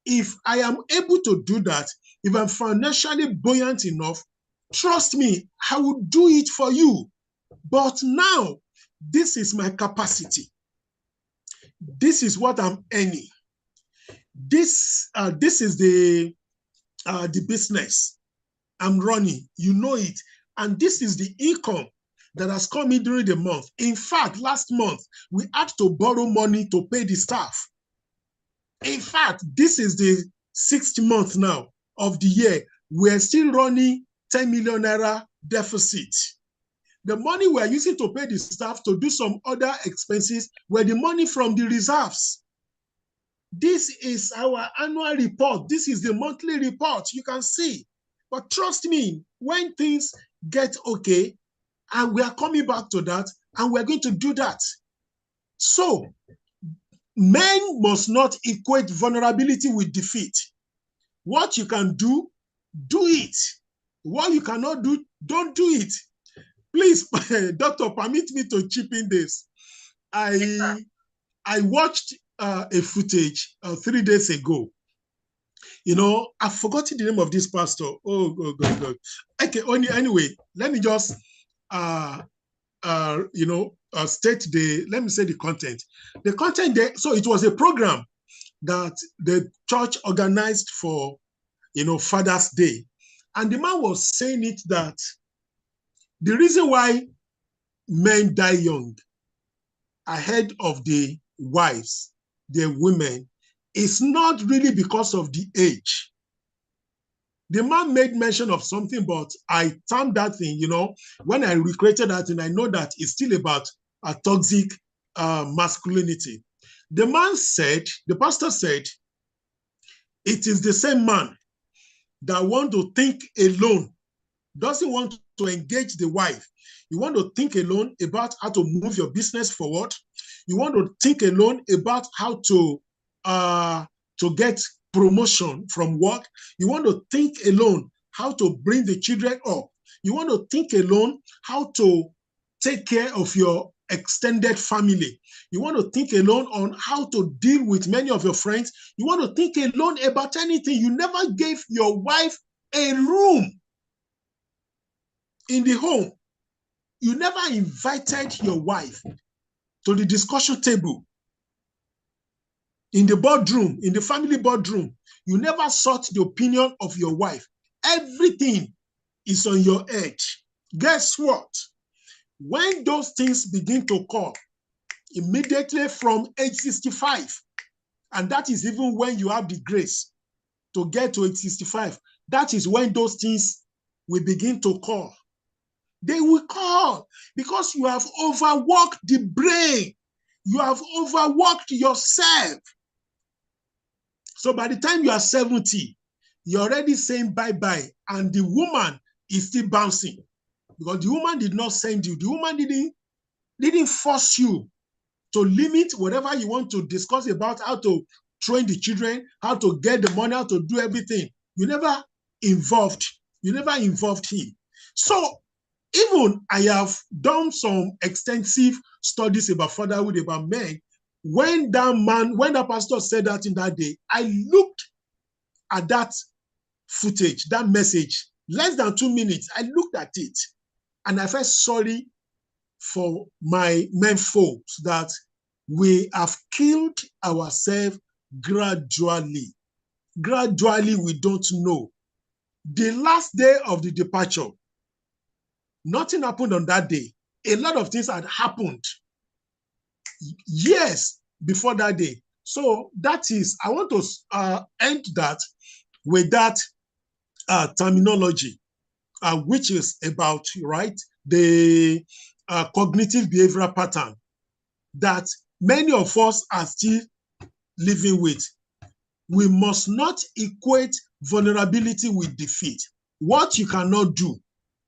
If I am able to do that, if I'm financially buoyant enough, trust me, I will do it for you. But now, this is my capacity. This is what I'm earning. This is the business I'm running. You know it. And this is the income that has come in during the month. In fact, last month, we had to borrow money to pay the staff. In fact, this is the 6th month now of the year. We're still running 10 million naira deficit. The money we're using to pay the staff to do some other expenses were the money from the reserves. This is our annual report. This is the monthly report. You can see. But trust me, when things get okay, and we are coming back to that, and we're going to do that. So, men must not equate vulnerability with defeat. What you can do do it. What you cannot do, don't do it. Please, doctor, permit me to chip in this. I watched a footage 3 days ago. You know, I've forgotten the name of this pastor. Oh, God. Okay, anyway, let me just state let me say the content. The content there, so it was a program that the church organized for, Father's Day. And the man was saying it that the reason why men die young ahead of the wives, the women, is not really because of the age. The man made mention of something, but I termed that thing, when I recreated that thing, I know that it's still about a toxic masculinity. The pastor said, it is the same man that want to think alone, doesn't want to engage the wife. You want to think alone about how to move your business forward. You want to think alone about how to get promotion from work. You want to think alone how to bring the children up. You want to think alone how to take care of your extended family. You want to think alone on how to deal with many of your friends. You want to think alone about anything. You never gave your wife a room in the home. You never invited your wife to the discussion table, in the boardroom, in the family boardroom. You never sought the opinion of your wife. Everything is on your edge. Guess what? When those things begin to come, immediately from age 65, and that is even when you have the grace to get to age 65, that is when those things will begin to call. They will call because you have overworked the brain. You have overworked yourself. So by the time you are 70, you're already saying bye-bye, and the woman is still bouncing because the woman did not send you. The woman didn't force you to limit whatever you want to discuss about, how to train the children, how to get the money, how to do everything. You never involved him. So even I have done some extensive studies about fatherhood, about men. When that pastor said that in that day, I looked at that footage, that message, less than 2 minutes. I looked at it and I felt sorry for my men folks that we have killed ourselves gradually. Gradually, we don't know. The last day of the departure, nothing happened on that day. A lot of things had happened years before that day. So that is, I want to end that with that terminology, which is about, right, the cognitive behavioral pattern that many of us are still living with. We must not equate vulnerability with defeat. What you cannot do,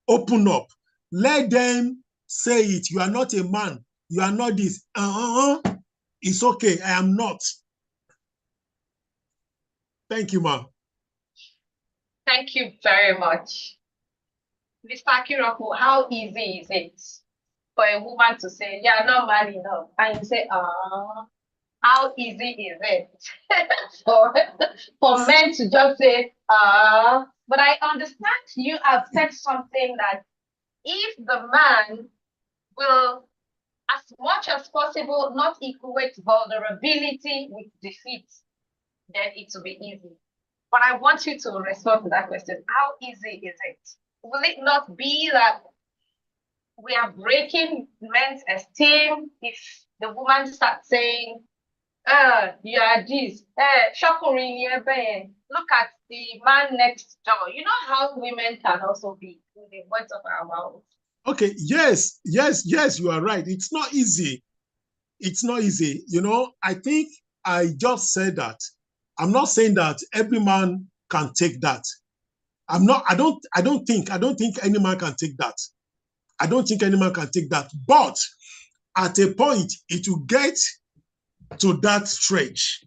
open up. Let them say it. You are not a man. You are not this. It's okay. I am not. Thank you, ma'am. Thank you very much. Mr. Kiroko, how easy is it for a woman to say, yeah, not man enough? And you say, how easy is it for men to just say, but I understand you have said something that if the man will, as much as possible, not equate vulnerability with defeat, then it will be easy. But I want you to respond to that question. How easy is it? Will it not be that we are breaking men's esteem if the woman starts saying, you are this, look at the man next door. You know how women can also be with the words of our mouths. Okay, yes, you are right. It's not easy. It's not easy. I think I just said that. I'm not saying that every man can take that. I don't think any man can take that. I don't think any man can take that. But at a point, it will get to that stretch.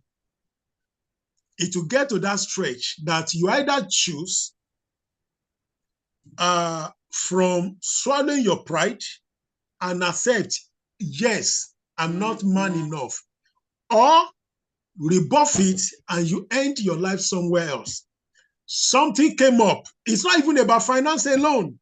It will get to that stretch that you either choose from swallowing your pride and accept, yes, I'm not man enough, or rebuff it and you end your life somewhere else. Something came up. It's not even about finance alone.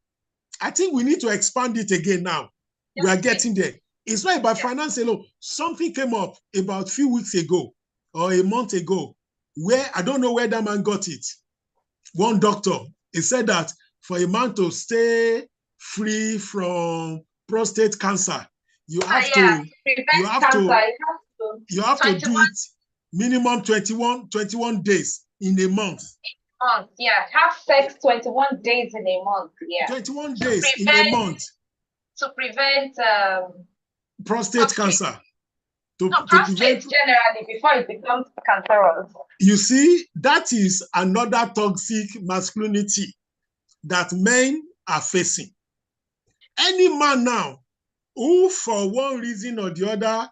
I think we need to expand it again now. We are getting there. It's not about finance alone. Something came up about a few weeks ago or a month ago where I don't know where that man got it. One doctor, he said that for a man to stay free from prostate cancer, you have to do it minimum 21 days in a month. Have sex 21 days in a month. 21 days in a month. To prevent prostate cancer. Prostate generally before it becomes cancerous. You see, that is another toxic masculinity that men are facing. Any man now who, for one reason or the other,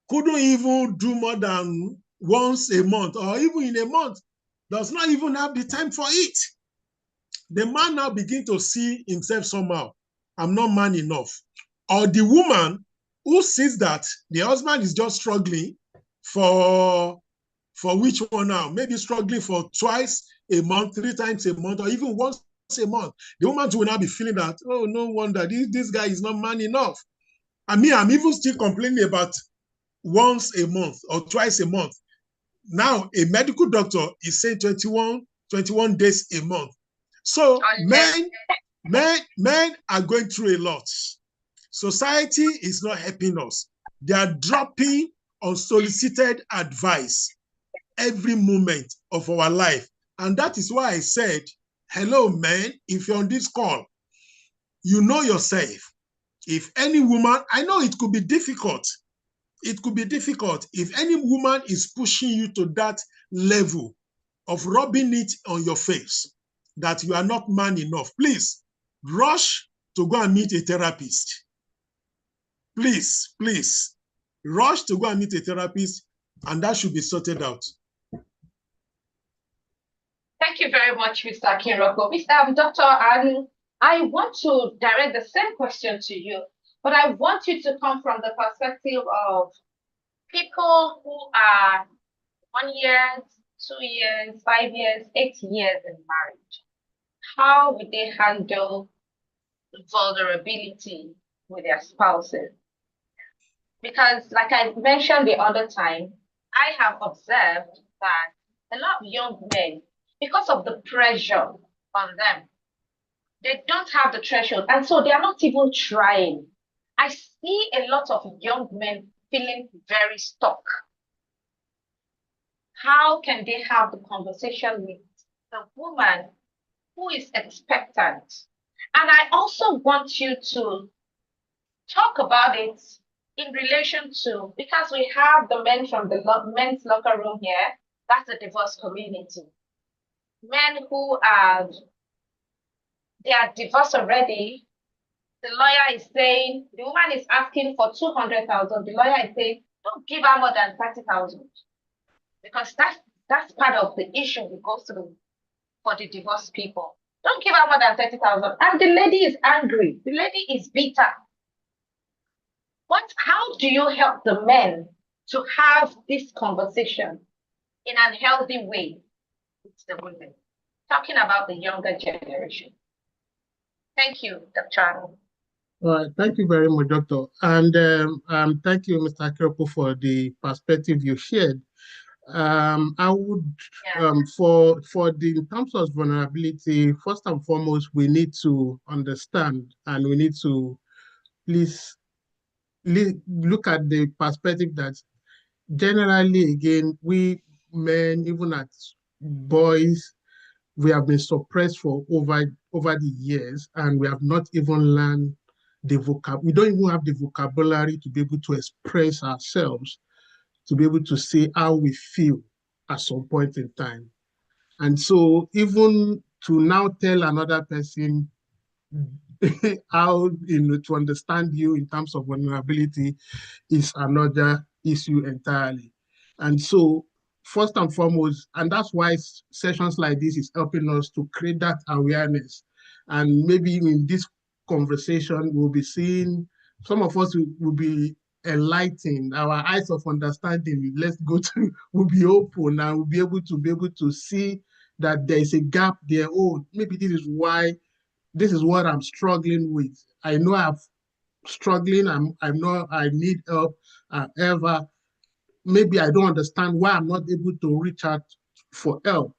couldn't even do more than once a month or even in a month, does not even have the time for it. The man now begin to see himself somehow. I'm not man enough. Or the woman who sees that the husband is just struggling for which one now? Maybe struggling for twice a month, 3 times a month, or even once a month. The woman will now be feeling that, oh, no wonder this guy is not man enough. I mean, I'm even still complaining about once a month or twice a month. Now, a medical doctor is saying 21 days a month. So men are going through a lot. Society is not helping us. They are dropping unsolicited advice every moment of our life. And that is why I said, hello, men, if you're on this call, you know yourself. If any woman, I know it could be difficult. It could be difficult. If any woman is pushing you to that level of rubbing it on your face, that you are not man enough, please rush to go and meet a therapist. Please, rush to go and meet a therapist, and that should be sorted out. Thank you very much, Mr. Kiroko. Dr. Anu, I want to direct the same question to you, but I want you to come from the perspective of people who are 1 year, 2 years, 5 years, 8 years in marriage. How would they handle vulnerability with their spouses? Because like I mentioned the other time, I have observed that a lot of young men, because of the pressure on them, they don't have the threshold, and so they are not even trying. I see a lot of young men feeling very stuck. How can they have the conversation with the woman who is expectant? And I also want you to talk about it in relation to, because we have the men from the men's locker room here, that's the divorce community. Men who are, they are divorced already. The lawyer is saying, the woman is asking for 200,000. The lawyer is saying, don't give her more than 30,000. Because that's part of the issue we go through for the divorced people. Don't give her more than 30,000. And the lady is angry. The lady is bitter. How do you help the men to have this conversation in an healthy way with the women? Talking about the younger generation. Thank you, Dr. Arnold. All right, thank you very much, Doctor. And thank you, Mr. Kiroko, for the perspective you shared. I would, in terms of vulnerability, first and foremost, we need to understand and we need to please look at the perspective that generally, again, we men, even as boys, we have been suppressed for over the years, and we have not even learned the we don't even have the vocabulary to be able to express ourselves, to be able to say how we feel at some point in time. And so even to now tell another person how, to understand you in terms of vulnerability is another issue entirely. And so first and foremost, and that's why sessions like this is helping us to create that awareness And maybe in this conversation, we'll be seeing, some of us will be enlightened, our eyes of understanding, let's go to, will be open, and we'll be able to see that there is a gap there. Oh, maybe this is what I'm struggling with. I know I'm struggling. I know I need help. However, maybe I don't understand why I'm not able to reach out for help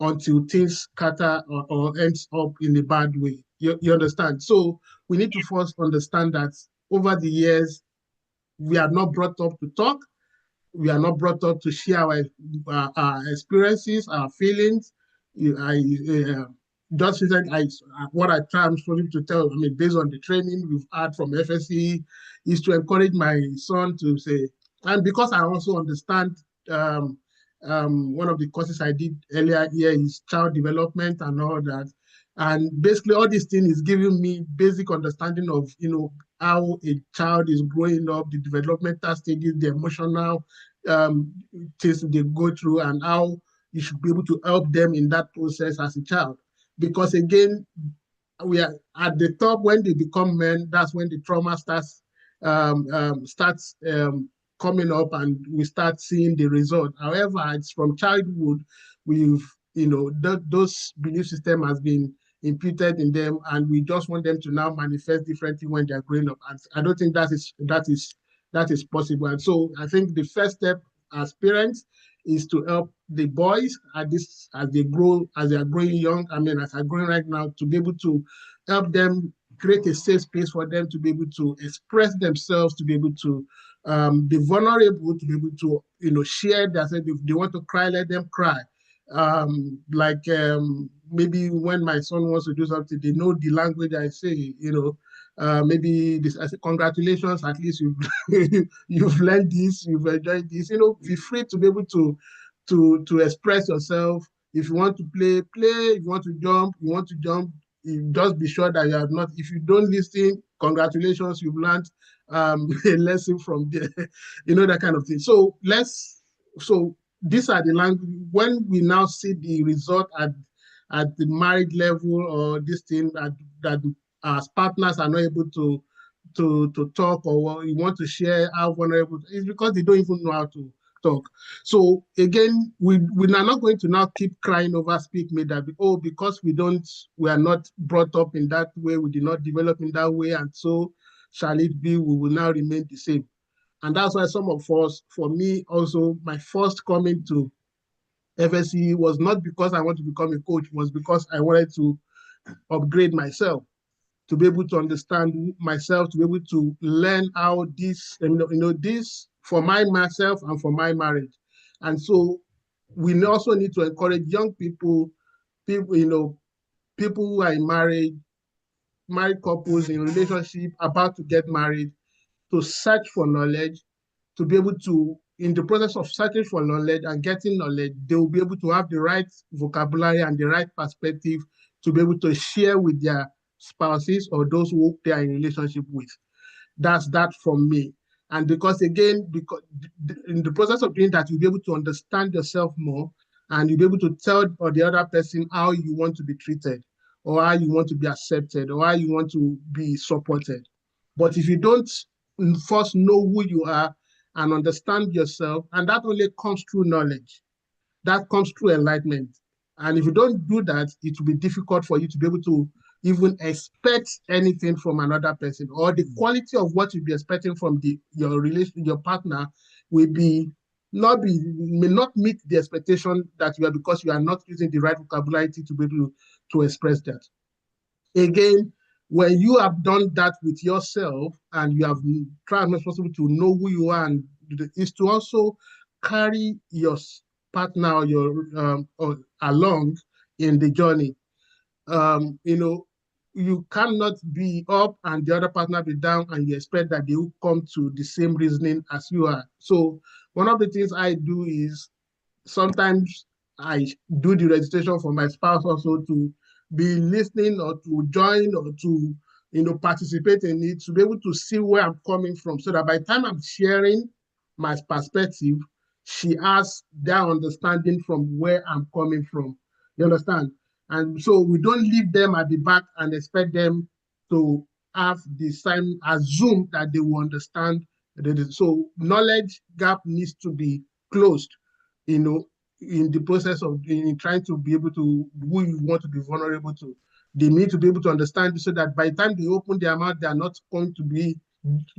until things scatter or ends up in a bad way. You understand? So we need to first understand that over the years, we are not brought up to talk. We are not brought up to share our experiences, our feelings. I just recently, what I try, I'm struggling to tell, I mean, based on the training we've had from FSC, is to encourage my son to say, and because I also understand um, one of the courses I did earlier here is child development and all that. And basically all this thing is giving me basic understanding of, how a child is growing up, the developmental stages, the emotional um, things they go through, and how you should be able to help them in that process as a child. Because again, we are at the top when they become men. That's when the trauma starts coming up, and we start seeing the result. However, it's from childhood we've those belief system has been imputed in them, and we just want them to now manifest differently when they're growing up. And I don't think that is possible. And so I think the first step as parents is to help the boys at this as they grow, as they are growing young. I mean, as they're growing right now, to be able to help them create a safe space for them to be able to express themselves, to be able to be vulnerable, to be able to share their self. If they want to cry, let them cry. Maybe when my son wants to do something, they know the language I say. Maybe this. I say, congratulations. At least you've learned this. You've enjoyed this. Be free to be able to express yourself. If you want to play, play. If you want to jump, you want to jump. You just be sure that you have not. If you don't listen, congratulations. You've learned a lesson from there. That kind of thing. So these are the language. When we now see the result at the married level, or this thing that as partners are not able to talk, or you want to share how vulnerable, it's because they don't even know how to talk. So again, we are not going to now keep crying over speak me that, because we are not brought up in that way, we did not develop in that way, and so shall it be, we will now remain the same. And that's why some of us, for me also, my first coming to FSC was not because I want to become a coach, was because I wanted to upgrade myself, to be able to understand myself, to be able to learn how this, this for myself and for my marriage. And so we also need to encourage young people who are in married couples in relationship, about to get married, to search for knowledge, to be able to, in the process of searching for knowledge and getting knowledge, they will be able to have the right vocabulary and the right perspective to be able to share with their spouses or those who they are in relationship with. That's that from me. And because in the process of doing that, you'll be able to understand yourself more, and you'll be able to tell the other person how you want to be treated, or how you want to be accepted, or how you want to be supported. But if you don't first know who you are and understand yourself, and that only comes through knowledge, that comes through enlightenment. And if you don't do that, it will be difficult for you to be able to even expect anything from another person, or the quality of what you'll be expecting from your partner will may not meet the expectation that you are, because you are not using the right vocabulary to be able to express that. Again, when you have done that with yourself, and you have tried as much as possible to know who you are, and is to also carry your partner or or along in the journey. You cannot be up and the other partner be down, and you expect that they will come to the same reasoning as you are. So one of the things I do is, sometimes I do the registration for my spouse also, to be listening, or to join, or to participate in it, to be able to see where I'm coming from, so that by the time I'm sharing my perspective, she has that understanding from where I'm coming from. You understand? And so we don't leave them at the back and expect them to have the same assume that they will understand. So knowledge gap needs to be closed, you know, in the process of in trying to be able to who you want to be vulnerable to. They need to be able to understand so that by the time they open their mouth, they are not going to be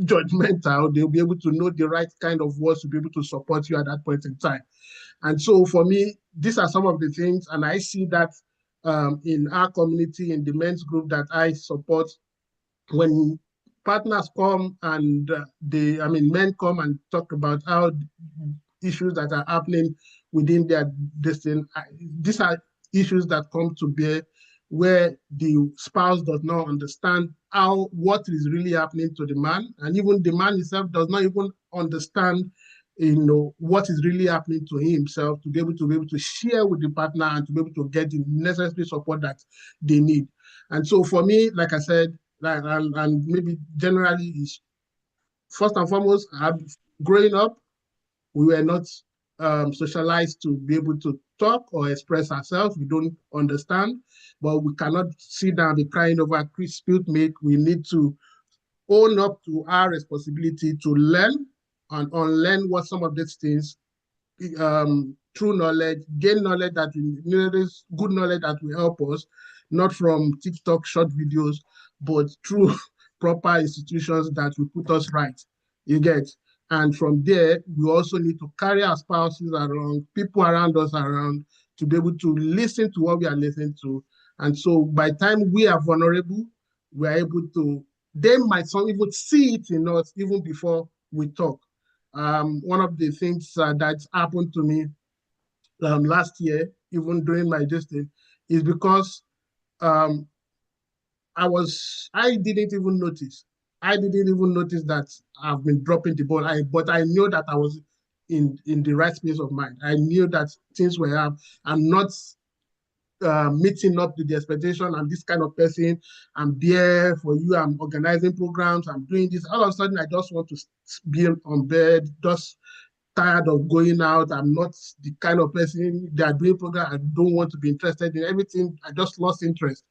judgmental. They'll be able to know the right kind of words to be able to support you at that point in time. And so for me, these are some of the things, and I see that in our community, in the men's group that I support, when partners come and men come and talk about how issues that are happening within their destiny, these are issues that come to bear where the spouse does not understand what is really happening to the man, and even the man himself does not even understand what is really happening to himself to be able to share with the partner and to be able to get the necessary support that they need. And so for me, like I said, and maybe generally is first and foremost, growing up, we were not socialized to be able to talk or express ourselves. We don't understand, but we cannot sit down and be crying over spilled milk. We need to own up to our responsibility to learn and unlearn what some of these things, true knowledge, gain knowledge that is good knowledge that will help us, not from TikTok short videos, but through proper institutions that will put us right. You get? And from there, we also need to carry our spouses around, people around us around, to be able to listen to what we are listening to. And so by the time we are vulnerable, we are able to, they might some even see it in us even before we talk. One of the things that happened to me last year, even during my distance, is because um, I didn't even notice. I didn't even notice that I've been dropping the ball. But I knew that I was in the right space of mind. I knew that things were up. I'm not meeting up to the expectation. I'm this kind of person. I'm there for you. I'm organizing programs. I'm doing this. All of a sudden, I just want to be on bed, just tired of going out. I'm not the kind of person that are doing program. I don't want to be interested in everything. I just lost interest.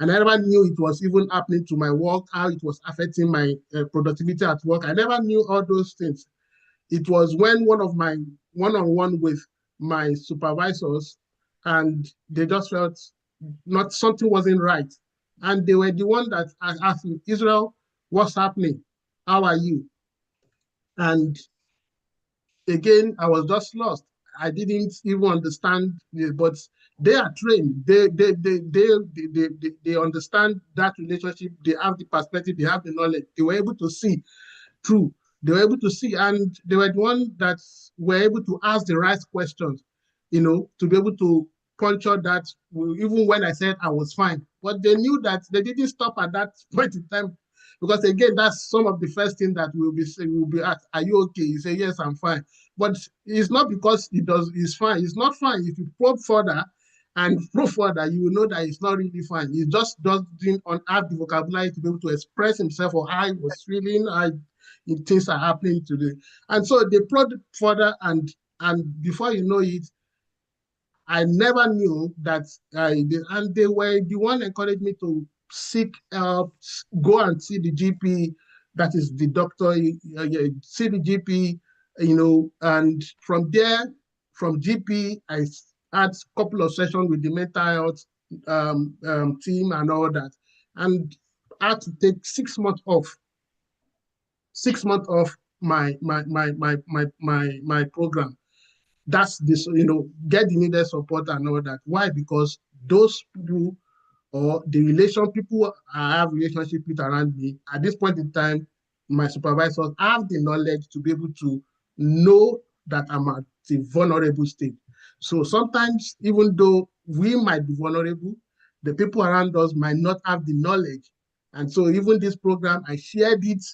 And I never knew it was even happening to my work, how it was affecting my productivity at work. I never knew all those things. It was when one of my one-on-one with my supervisors, and they just felt not something wasn't right. And they were the one that asked me, Israel, what's happening? How are you? And again, I was just lost. I didn't even understand, but they are trained. They understand that relationship. They have the perspective. They have the knowledge. They were able to see through. They were able to see, and they were the ones that were able to ask the right questions, to be able to puncture that, even when I said I was fine. But they knew that they didn't stop at that point in time. Because again, that's some of the first thing that will be asked. Are you okay? You say, yes, I'm fine. But it's not because he's fine. It's not fine. If you probe further and probe further, you will know that it's not really fine. He just doesn't have the vocabulary to be able to express himself or how he was feeling, how things are happening today. And so they probe further, and before you know it, I never knew that, and they were the one encouraged me to seek help, go and see the GP, that is the doctor, see the GP, and from there, from GP, I had a couple of sessions with the mental health team and all that, and I had to take 6 months off, 6 months off my program. That's this, get the needed support and all that. Why? Because those people, or the people I have relationship with around me at this point in time, my supervisors have the knowledge to be able to know that I'm at a vulnerable state. So sometimes, even though we might be vulnerable, the people around us might not have the knowledge. And so even this program, I shared it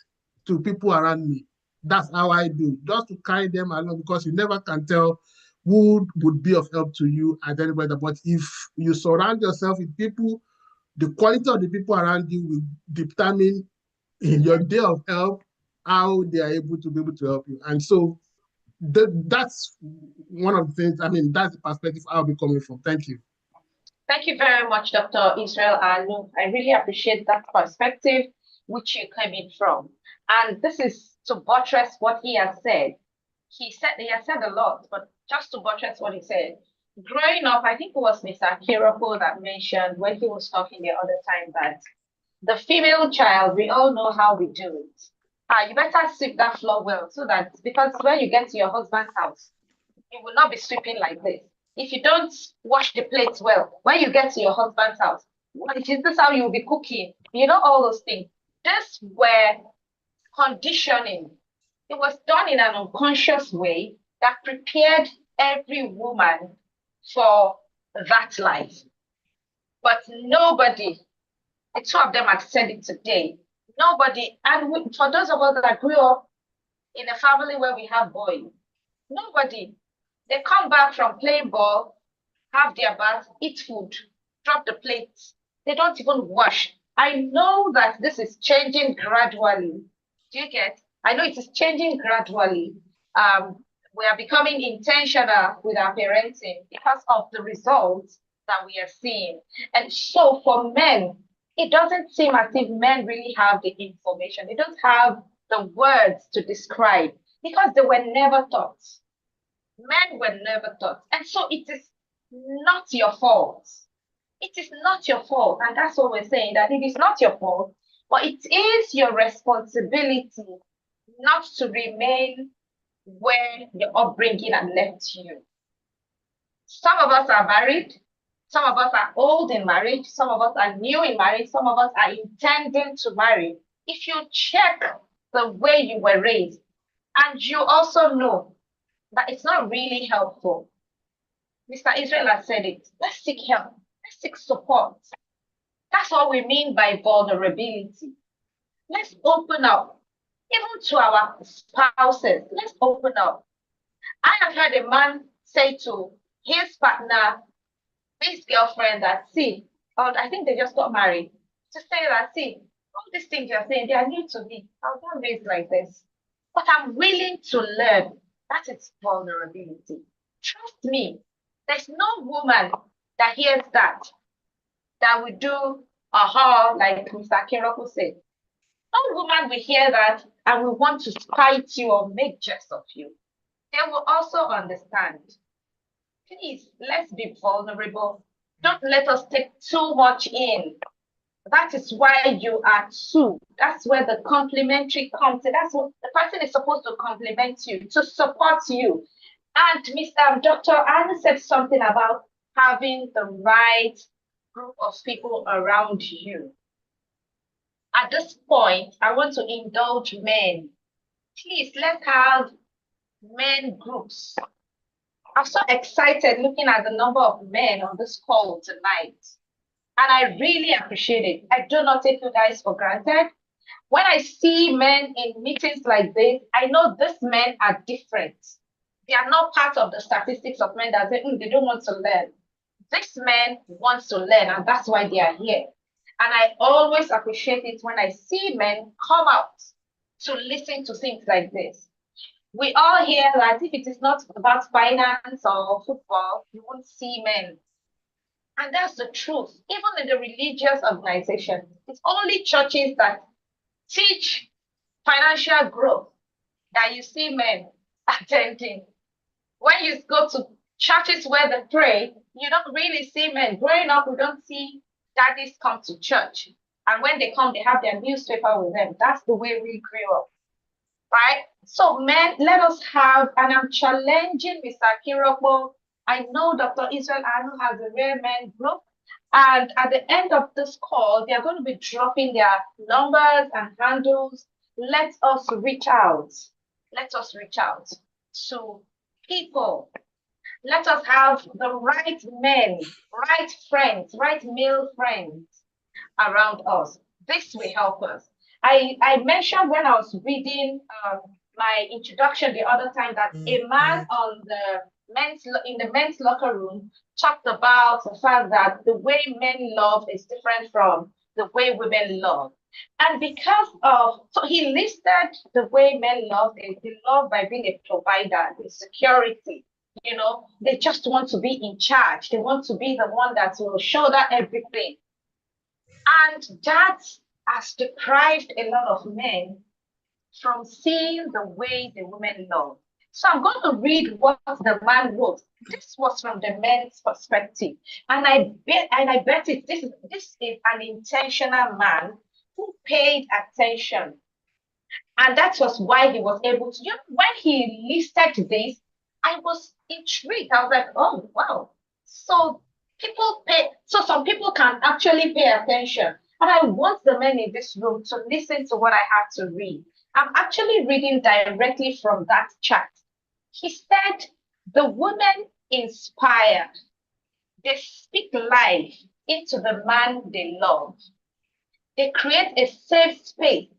to people around me. That's how I do, just to carry them along, because you never can tell who would be of help to you at any point. But if you surround yourself with people, the quality of the people around you will determine in your day of help how they are able to help you. And so that's one of the things, that's the perspective I'll be coming from. Thank you. Thank you very much, Dr. Israel Anu. I really appreciate that perspective which you came in from. And this is to buttress what he has said. He has said a lot, but just to buttress what he said. Growing up, I think it was Mr. Kiroko that mentioned when he was talking the other time that the female child, we all know how we do it. You better sweep that floor well so that because when you get to your husband's house, you will not be sweeping like this. If you don't wash the plates well, when you get to your husband's house, is this how you'll be cooking? You know, all those things. This were conditioning. It was done in an unconscious way that prepared every woman for that life. But nobody, the two of them have said it today, nobody, and for those of us that grew up in a family where we have boys, nobody, they come back from playing ball, have their bath, eat food, drop the plates. They don't even wash. I know that this is changing gradually. Do you get? I know it is changing gradually. We are becoming intentional with our parenting because of the results that we are seeing. And so for men, it doesn't seem as if men really have the information. They don't have the words to describe because they were never taught. Men were never taught. And so it is not your fault. It is not your fault. And that's what we're saying, that it is not your fault, but it is your responsibility not to remain where your upbringing had left you. Some of us are married. Some of us are old in marriage. Some of us are new in marriage. Some of us are intending to marry. If you check the way you were raised, and you also know that it's not really helpful. Mr. Israel has said it. Let's seek help. Let's seek support. That's what we mean by vulnerability. Let's open up, even to our spouses. Let's open up. I have heard a man say to his partner, his girlfriend, that see, or I think they just got married, to say that see, all these things you're saying, they are new to me. I was not raised like this. But I'm willing to learn. That is vulnerability. Trust me, there's no woman that hears that will do aha, like Mr. Kiroko said. No woman will hear that and will want to spite you or make jest of you. They will also understand. Please, let's be vulnerable. Don't let us take too much in. That is why you are two. That's where the complementary comes in. That's what the person is supposed to complement you, to support you. And Mr. Dr. Anne said something about having the right group of people around you. At this point, I want to indulge men. Please, let's have men groups. I'm so excited looking at the number of men on this call tonight. And I really appreciate it. I do not take you guys for granted. When I see men in meetings like this, I know these men are different. They are not part of the statistics of men that say, they don't want to learn. This man wants to learn, and that's why they are here. And I always appreciate it when I see men come out to listen to things like this. We all hear that if it is not about finance or football, you won't see men. And that's the truth. Even in the religious organization, it's only churches that teach financial growth that you see men attending. When you go to churches where they pray, you don't really see men. Growing up, we don't see daddies come to church. And when they come, they have their newspaper with them. That's the way we grew up, right? So men, let us have, and I'm challenging Mr. Kiroko. I know Dr. Israel Anu has a rare men group. And at the end of this call, they are going to be dropping their numbers and handles. Let us reach out. Let us reach out to people. Let us have the right men, right friends, right male friends around us. This will help us. I mentioned when I was reading my introduction the other time that a man on the in the men's locker room talked about the fact that the way men love is different from the way women love. And because of, so he listed the way men love is they love by being a provider, the security. You know, they just want to be in charge. They want to be the one that will shoulder everything. And that has deprived a lot of men from seeing the way the women love. So I'm going to read what the man wrote. This was from the men's perspective, and I bet this is an intentional man who paid attention, and that was why he was able to. You know, when he listed this, I was intrigued. I was like, oh wow! So some people can actually pay attention, and I want the men in this room to listen to what I have to read. I'm actually reading directly from that chat. He said, the women inspire, they speak life into the man they love. They create a safe space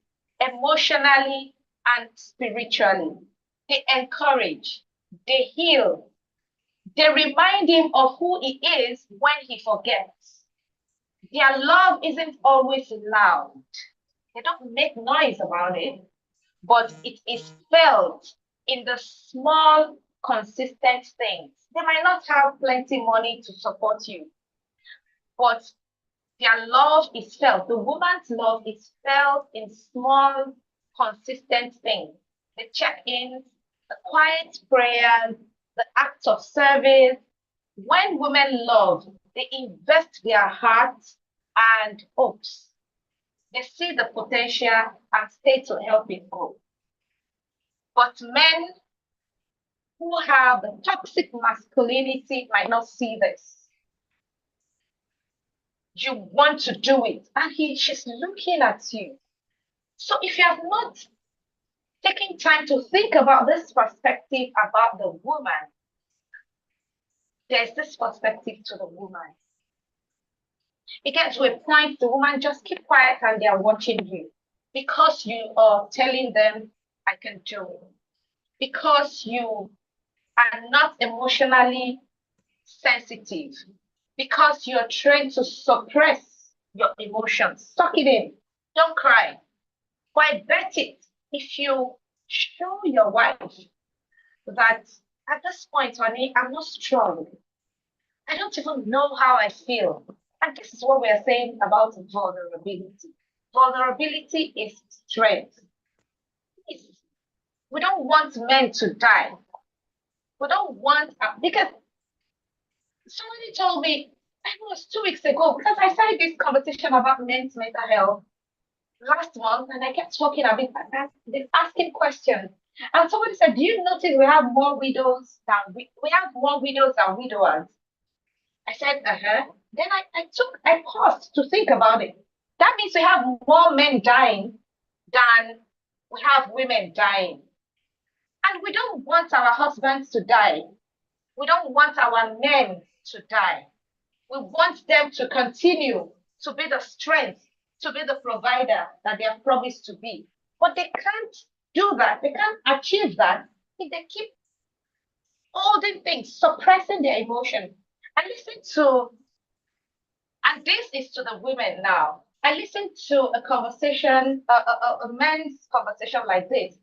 emotionally and spiritually. They encourage, they heal, they remind him of who he is when he forgets. Their love isn't always loud. They don't make noise about it, but it is felt in the small, consistent things. They might not have plenty money to support you, but their love is felt. The woman's love is felt in small, consistent things. The check-ins, the quiet prayers, the acts of service. When women love, they invest their hearts and hopes. They see the potential and stay to help it grow. But men who have the toxic masculinity might not see this. You want to do it, and she's looking at you. So if you have not taken time to think about this perspective about the woman, there's this perspective to the woman. It gets to a point the woman just keep quiet and they are watching you because you are telling them, I can do it. Because you are not emotionally sensitive, because you're trained to suppress your emotions. Suck it in. Don't cry. But I bet it, if you show your wife that at this point, honey, I'm not strong. I don't even know how I feel. And this is what we are saying about vulnerability. Vulnerability is strength. We don't want men to die. We don't want, because somebody told me, I think it was 2 weeks ago, because I started this conversation about men's mental health last month, and I kept talking a bit like that, asking questions. And somebody said, do you notice we have more widows than we have more widows than widowers? I said, uh-huh. Then I paused to think about it. That means we have more men dying than we have women dying. And we don't want our husbands to die. We don't want our men to die. We want them to continue to be the strength, to be the provider that they have promised to be. But they can't do that. They can't achieve that if they keep holding things, suppressing their emotions. I listen to, and this is to the women now. I listened to a conversation, a men's conversation like this,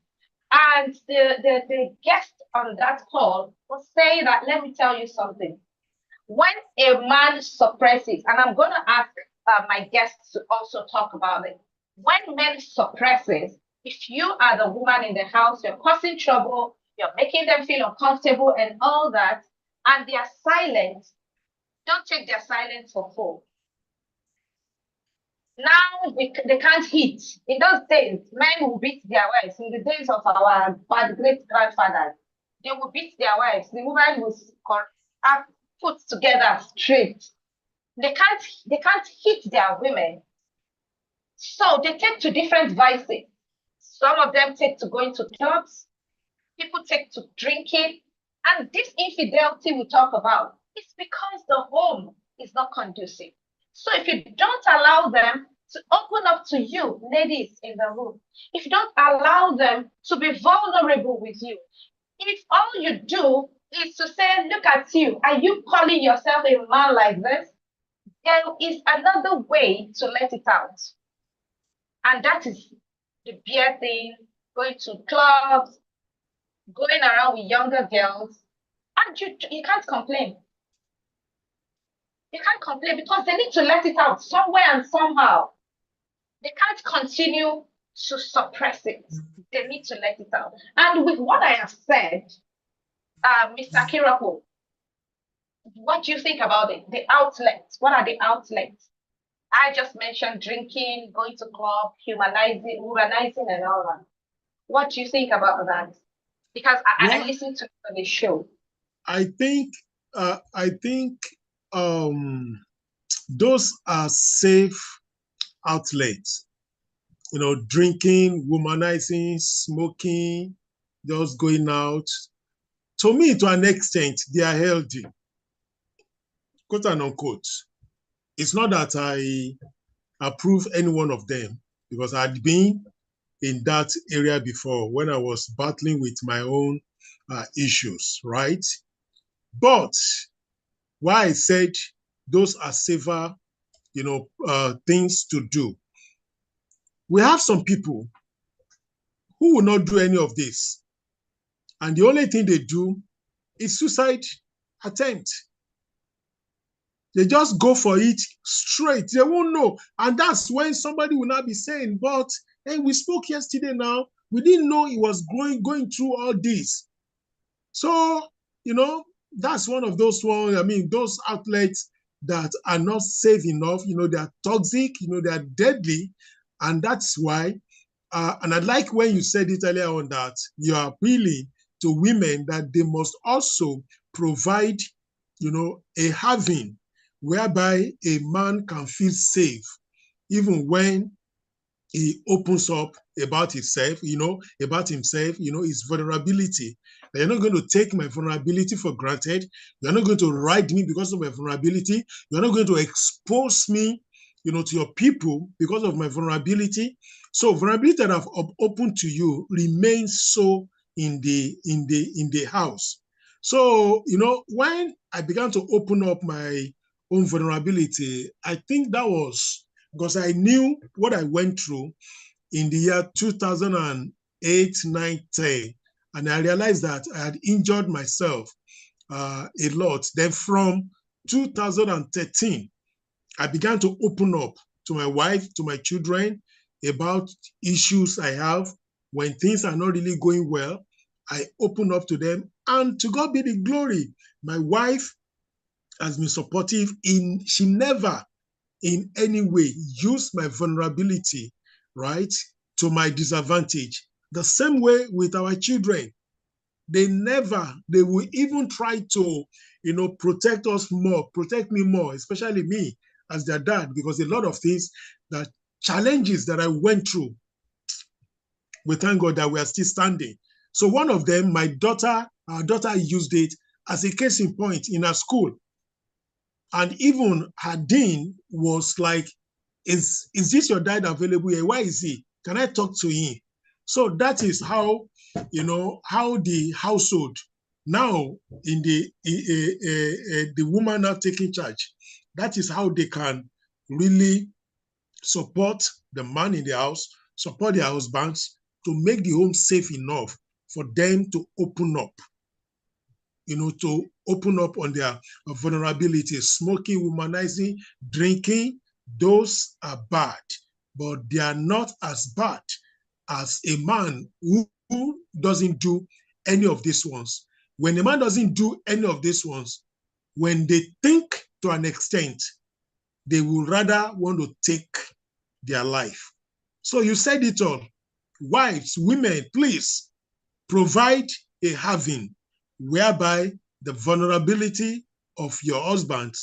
and the guest on that call was saying that, let me tell you something. When a man suppresses, and I'm going to ask my guests to also talk about it. When men suppresses, if you are the woman in the house, you're causing trouble, you're making them feel uncomfortable and all that, and they are silent, don't take their silence for full. Now they can't hit. In those days, men will beat their wives. In the days of our great grandfathers, they will beat their wives. The woman was put together straight. They can't hit their women. So they take to different vices. Some of them take to going to clubs. People take to drinking. And this infidelity we talk about is because the home is not conducive. So if you don't allow them to open up to you, ladies in the room, if you don't allow them to be vulnerable with you, if all you do is to say, look at you, are you calling yourself a man like this? There is another way to let it out. And that is the beer thing, going to clubs, going around with younger girls. And you can't complain. You can't complain because they need to let it out somewhere and somehow. They can't continue to suppress it. They need to let it out. And with what I have said, Mr. Kirako, what do you think about it? The outlets. What are the outlets? I just mentioned drinking, going to club, humanizing, and all that. What do you think about that? Because I Well, listened to the show. I think those are safe outlets. Drinking, womanizing, smoking, just going out. To me, to an extent, they are healthy, quote and unquote. It's not that I approve any one of them because I'd been in that area before when I was battling with my own issues, right? But why I said those are safer, things to do. We have some people who will not do any of this, and the only thing they do is suicide attempt. They just go for it straight. They won't know. And that's when somebody will not be saying, but hey, we spoke yesterday now. We didn't know it was going through all this. So, that's one of those ones, those outlets that are not safe enough, they are toxic, they are deadly. And that's why, and I like when you said it earlier on that you are appealing to women that they must also provide, a having whereby a man can feel safe, even when he opens up about himself, his vulnerability. You're not going to take my vulnerability for granted. You're not going to ride me because of my vulnerability. You're not going to expose me, to your people because of my vulnerability. So vulnerability that I've opened to you remains so in the house. So, when I began to open up my own vulnerability, I think that was because I knew what I went through in the year 2008, 9, 10. And I realized that I had injured myself a lot. Then from 2013, I began to open up to my wife, to my children about issues I have. When things are not really going well, I open up to them. And to God be the glory, my wife has been supportive. She never in any way use my vulnerability, right, to my disadvantage. The same way with our children. They will even try to, protect us more, protect me more, especially me as their dad, because a lot of things that challenges that I went through, we thank God that we are still standing. So one of them, our daughter used it as a case in point in her school. And even her dean was like, is this your dad available here? Why is he? Can I talk to him? So that is how, how the household now the woman now taking charge. That is how they can really support the man in the house, support their husbands to make the home safe enough for them to open up, to open up on their vulnerabilities. Smoking, womanizing, drinking, those are bad, but they are not as bad as a man who doesn't do any of these ones. When a man doesn't do any of these ones, when they think to an extent, they will rather want to take their life. So you said it all. Wives, women, please provide a having whereby the vulnerability of your husband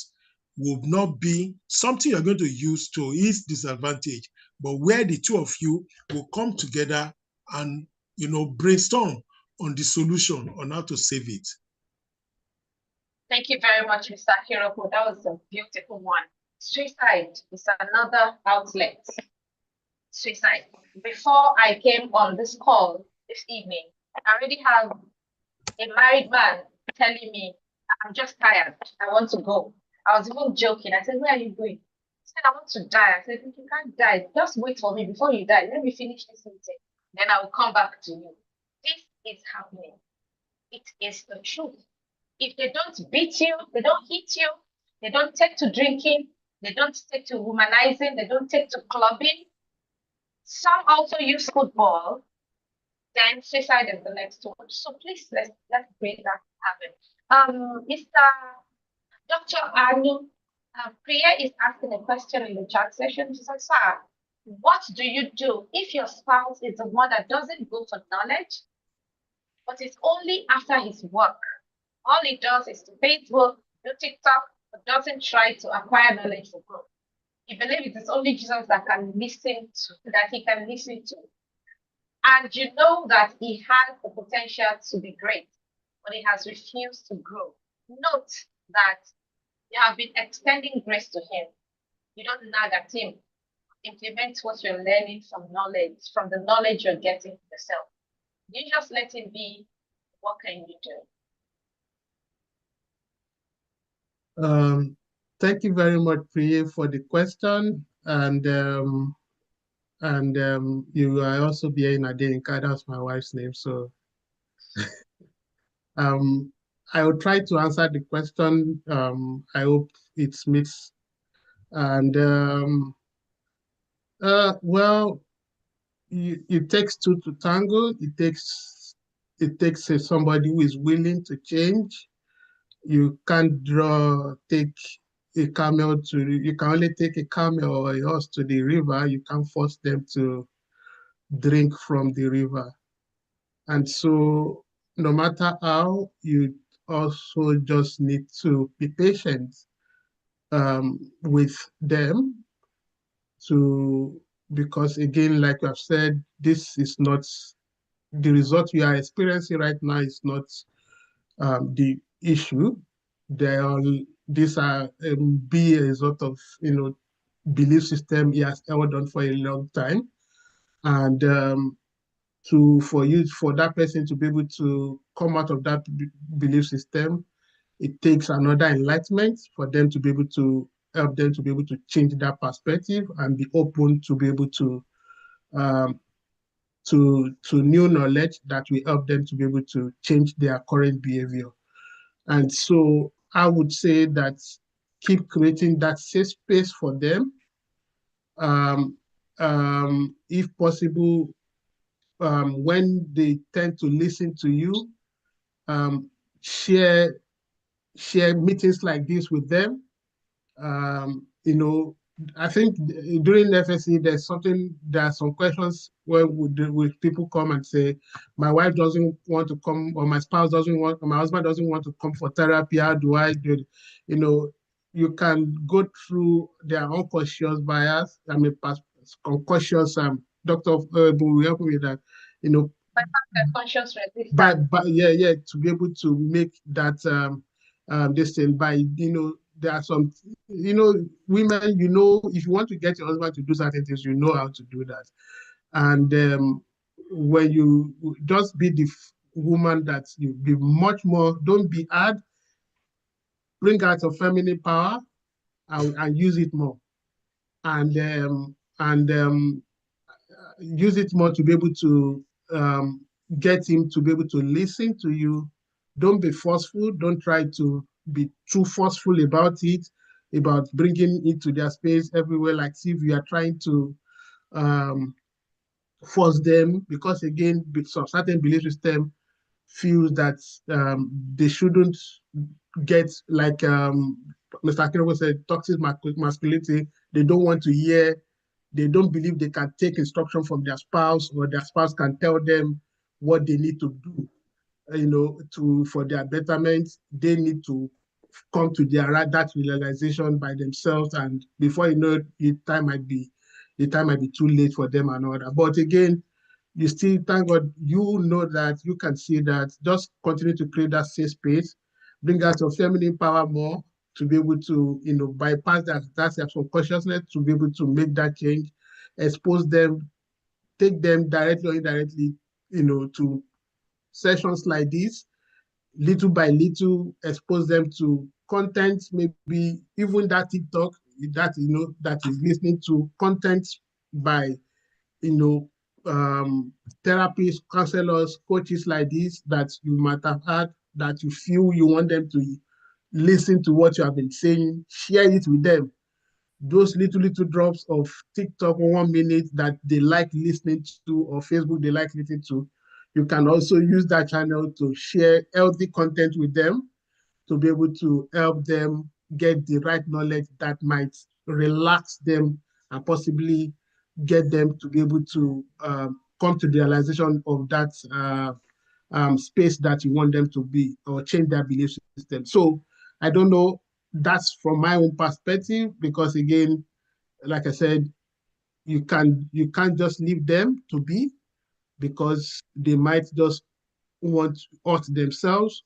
will not be something you're going to use to his disadvantage, but where the two of you will come together and brainstorm on the solution on how to save it. Thank you very much, Mr. Hiroko. That was a beautiful one. Suicide is another outlet. Suicide. Before I came on this call this evening, I already have a married man telling me, I'm just tired. I want to go. I was even joking. I said, where are you going? He said, I want to die. I said, you can't die. Just wait for me before you die. Let me finish this meeting. Then I will come back to you. This is happening. It is the truth. If they don't beat you, they don't hit you, they don't take to drinking, they don't take to womanizing, they don't take to clubbing. Some also use football, then suicide is the next one. So please let's break that habit. Mr. Dr. Anu, Priya is asking a question in the chat session. She says, sir, what do you do if your spouse is the one that doesn't go for knowledge, but it's only after his work? All he does is to Facebook, do TikTok, but doesn't try to acquire knowledge for growth. He believes it is only Jesus that he can listen to. And you know that he has the potential to be great, but he has refused to grow. Note that you have been extending grace to him. You don't nag at him. Implement what you're learning from the knowledge you're getting yourself. You just let him be. What can you do? Thank you very much, Priya, for the question. And you are also being Adenka, that's my wife's name. So I will try to answer the question. I hope it meets. And well, it takes two to tango. It takes somebody who is willing to change. You can't take a camel to, you can only take a camel or a horse to the river. You can't force them to drink from the river. And so no matter how, you also just need to be patient with them because again, like I've said, this is not, the result you are experiencing right now is not the issue. They are, these are be a result of, belief system he has held on for a long time. And for that person to be able to come out of that belief system, it takes another enlightenment for them to be able to help them to be able to change that perspective and be open to be able to um, to new knowledge that will help them to be able to change their current behavior. And so I would say that keep creating that safe space for them. If possible, when they tend to listen to you, um, share meetings like this with them. I think during FSC, there are some questions where people come and say, my wife doesn't want to come, or my spouse doesn't want, or my husband doesn't want to come for therapy. How do I do it? You can go through their unconscious bias. I mean, unconscious, Dr. will help me with that, Conscious resistance. but yeah, to be able to make that this thing by, there are some, women, if you want to get your husband to do certain things, you know how to do that. And when you just be the woman that you be much more, don't be hard, bring out your feminine power and use it more. And use it more to be able to get him to be able to listen to you. Don't be forceful. Don't try to be too forceful about it, about bringing it to their space everywhere, like if you are trying to force them, because again, some certain belief system feels that they shouldn't get, like Mr. Akinobo said, toxic masculinity. They don't want to hear, they don't believe they can take instruction from their spouse, or their spouse can tell them what they need to do, for their betterment. They need to come to that realization by themselves, and before you know it, the time might be too late for them and all that. But again, you still, thank God, that you can see that. Just continue to create that safe space, bring out your feminine power more, to be able to, bypass that subconsciousness, to be able to make that change, expose them, take them directly or indirectly, to sessions like this, little by little, expose them to content, maybe even that TikTok, that is listening to content by, therapists, counselors, coaches like this that you might have had that you feel you want them to listen to what you have been saying, share it with them. Those little drops of TikTok 1 minute that they like listening to, or Facebook they like listening to, you can also use that channel to share healthy content with them, to be able to help them get the right knowledge that might relax them and possibly get them to be able to come to the realization of that space that you want them to be, or change their belief system. So I don't know, that's from my own perspective, because again, like I said, you can't just leave them to be, because they might just want to hurt themselves.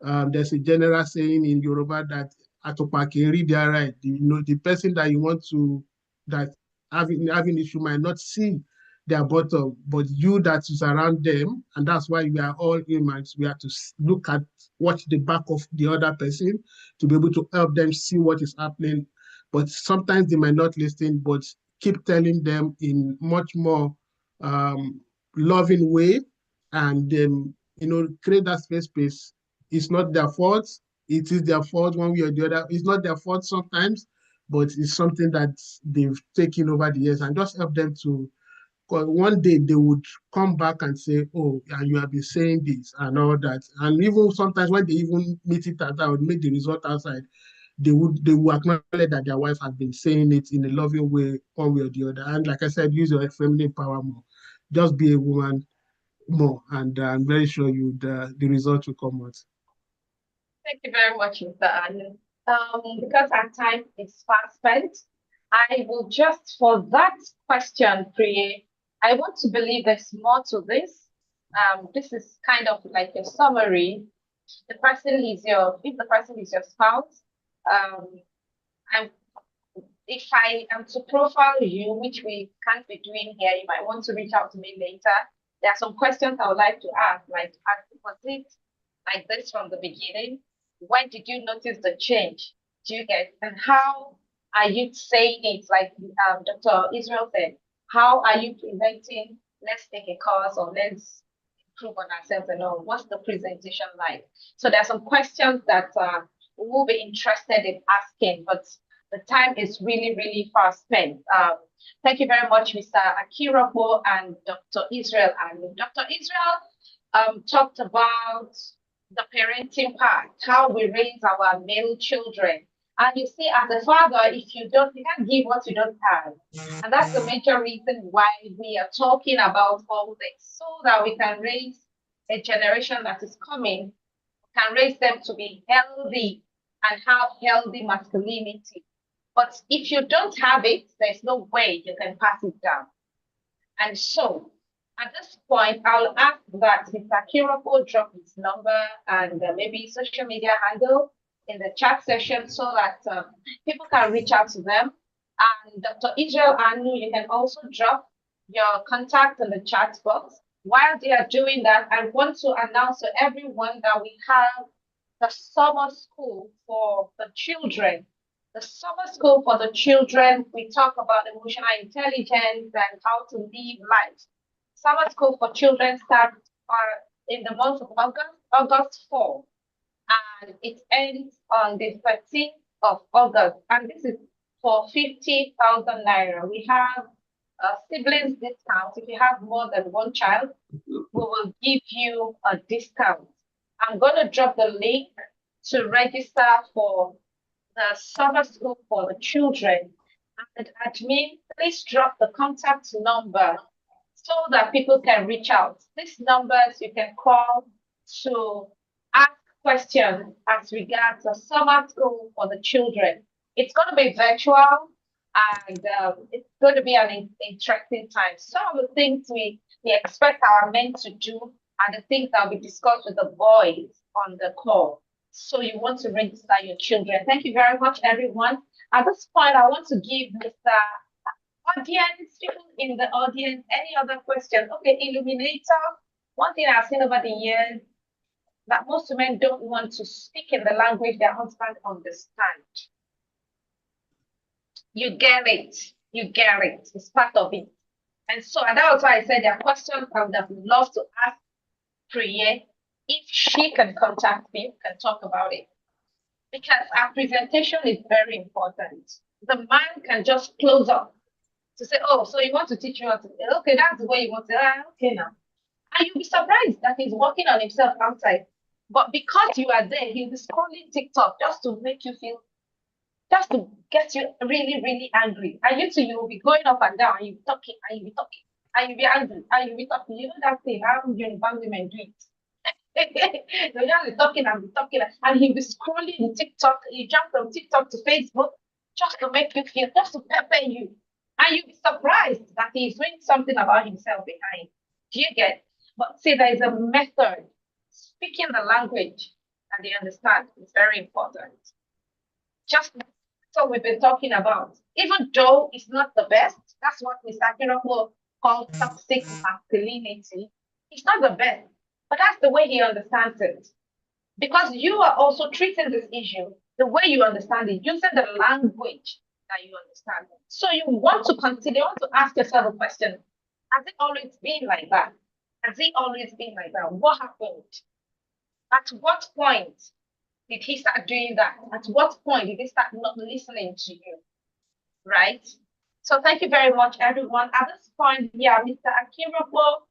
There's a general saying in Yoruba that atopake read their right. The person that you want to, that having issue might not see their bottom, but you that is around them, and that's why we are all humans. We have to look at, watch the back of the other person to be able to help them see what is happening. But sometimes they might not listen, but keep telling them in much more loving way, and create that space. It's not their fault. It is their fault one way or the other. It's not their fault sometimes, but it's something that they've taken over the years, and just help them to, because one day they would come back and say, oh, and you have been saying this and all that. And even sometimes when they even meet it out, would make the result outside, they would acknowledge that their wife had been saying it in a loving way, one way or the other. And like I said, use your feminine power more. Just be a woman more, and I'm very sure the result will come out. Thank you very much, Mr. Anu. Because our time is fast spent, I will just, for that question, Priye, I want to believe there's more to this. This is kind of like a summary. If the person is your spouse, um, and if I am to profile you, which we can't be doing here, you might want to reach out to me later. There are some questions I would like to ask, like, was it like this from the beginning? When did you notice the change? Do you get, and how are you saying it? Like Dr. Israel said, how are you presenting? Let's take a course, or let's improve on ourselves and all. What's the presentation like? So there are some questions that we'll be interested in asking, but the time is really, really fast spent. Thank you very much, Mr. Akirapo and Dr. Israel. And Dr. Israel talked about the parenting part, how we raise our male children. And you see, as a father, if you can't give what you don't have. And that's the major reason why we are talking about all this, so that we can raise a generation that is coming, can raise them to be healthy and have healthy masculinity. But if you don't have it, there's no way you can pass it down. And so, at this point, I'll ask that Mr. Kiroko drop his number and maybe social media handle in the chat session, so that people can reach out to them. And Dr. Israel Anu, you can also drop your contact in the chat box. While they are doing that, I want to announce to everyone that we have the summer school for the children. The summer school for the children, we talk about emotional intelligence and how to live life. Summer school for children starts in the month of August 4, and it ends on the 13th of August. And this is for 50,000 naira. We have a siblings discount. If you have more than one child, we will give you a discount. I'm going to drop the link to register for the summer school for the children. And admin, please drop the contact number so that people can reach out. These numbers you can call to ask questions as regards the summer school for the children. It's going to be virtual, and it's going to be an interesting time. Some of the things we expect our men to do are the things that will be discussed with the boys on the call. So you want to register your children. Thank you very much, everyone. At this point, I want to give Mr. Audience, people in the audience, any other questions? Okay, Illuminator. One thing I've seen over the years, that most women don't want to speak in the language their husband understands. You get it. You get it. It's part of it. And so, and that was why I said there are questions I would have loved to ask Priye, if she can contact me, we can talk about it. Because our presentation is very important. The man can just close up to say, oh, so you want to teach me how to, okay, that's the way you want to, okay now. And you'll be surprised that he's working on himself outside. But because you are there, he'll be scrolling TikTok just to make you feel, just to get you really, really angry. And you too, you'll be going up and down, and you'll be talking, and you'll be talking, and you'll be angry, and you'll be talking. You know that thing, how Yoruba women do it. They'll just be talking and be talking, and he'll be scrolling TikTok. You jump from TikTok to Facebook just to make you feel, just to pepper you. And you'll be surprised that he's doing something about himself behind. Do you get? But see, there is a method. Speaking the language that they understand is very important. Just so we've been talking about. Even though it's not the best, that's what Mr. Kiroko called toxic masculinity. It's not the best, but that's the way he understands it. Because you are also treating this issue the way you understand it, using the language that you understand. So you want to consider, you want to ask yourself a question. Has it always been like that? Has it always been like that? What happened? At what point did he start doing that? At what point did he start not listening to you? Right? So thank you very much, everyone. At this point, yeah, Mr. Akirapo,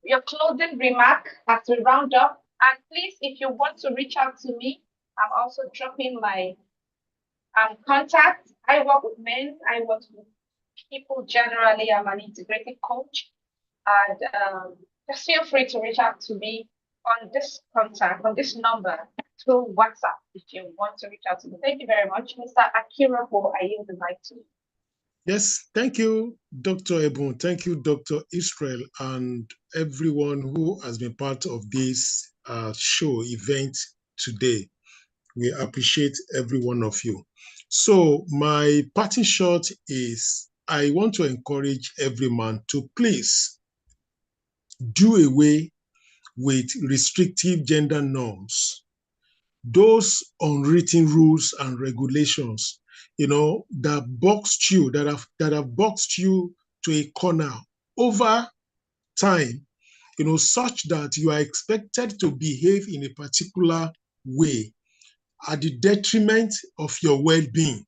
your closing remark as we round up. And please, if you want to reach out to me, I'm also dropping my contact. I work with men. I work with people generally. I'm an integrated coach. And just feel free to reach out to me on this contact, on this number, through WhatsApp if you want to reach out to me. Thank you very much. Mr. Akirapo, I yield the mic to you. Yes, thank you, Dr. Ebon. Thank you, Dr. Israel, and everyone who has been part of this show event today. We appreciate every one of you. So my parting shot is, I want to encourage every man to please do away with restrictive gender norms, those unwritten rules and regulations, that boxed you, that have boxed you to a corner over time, such that you are expected to behave in a particular way at the detriment of your well-being.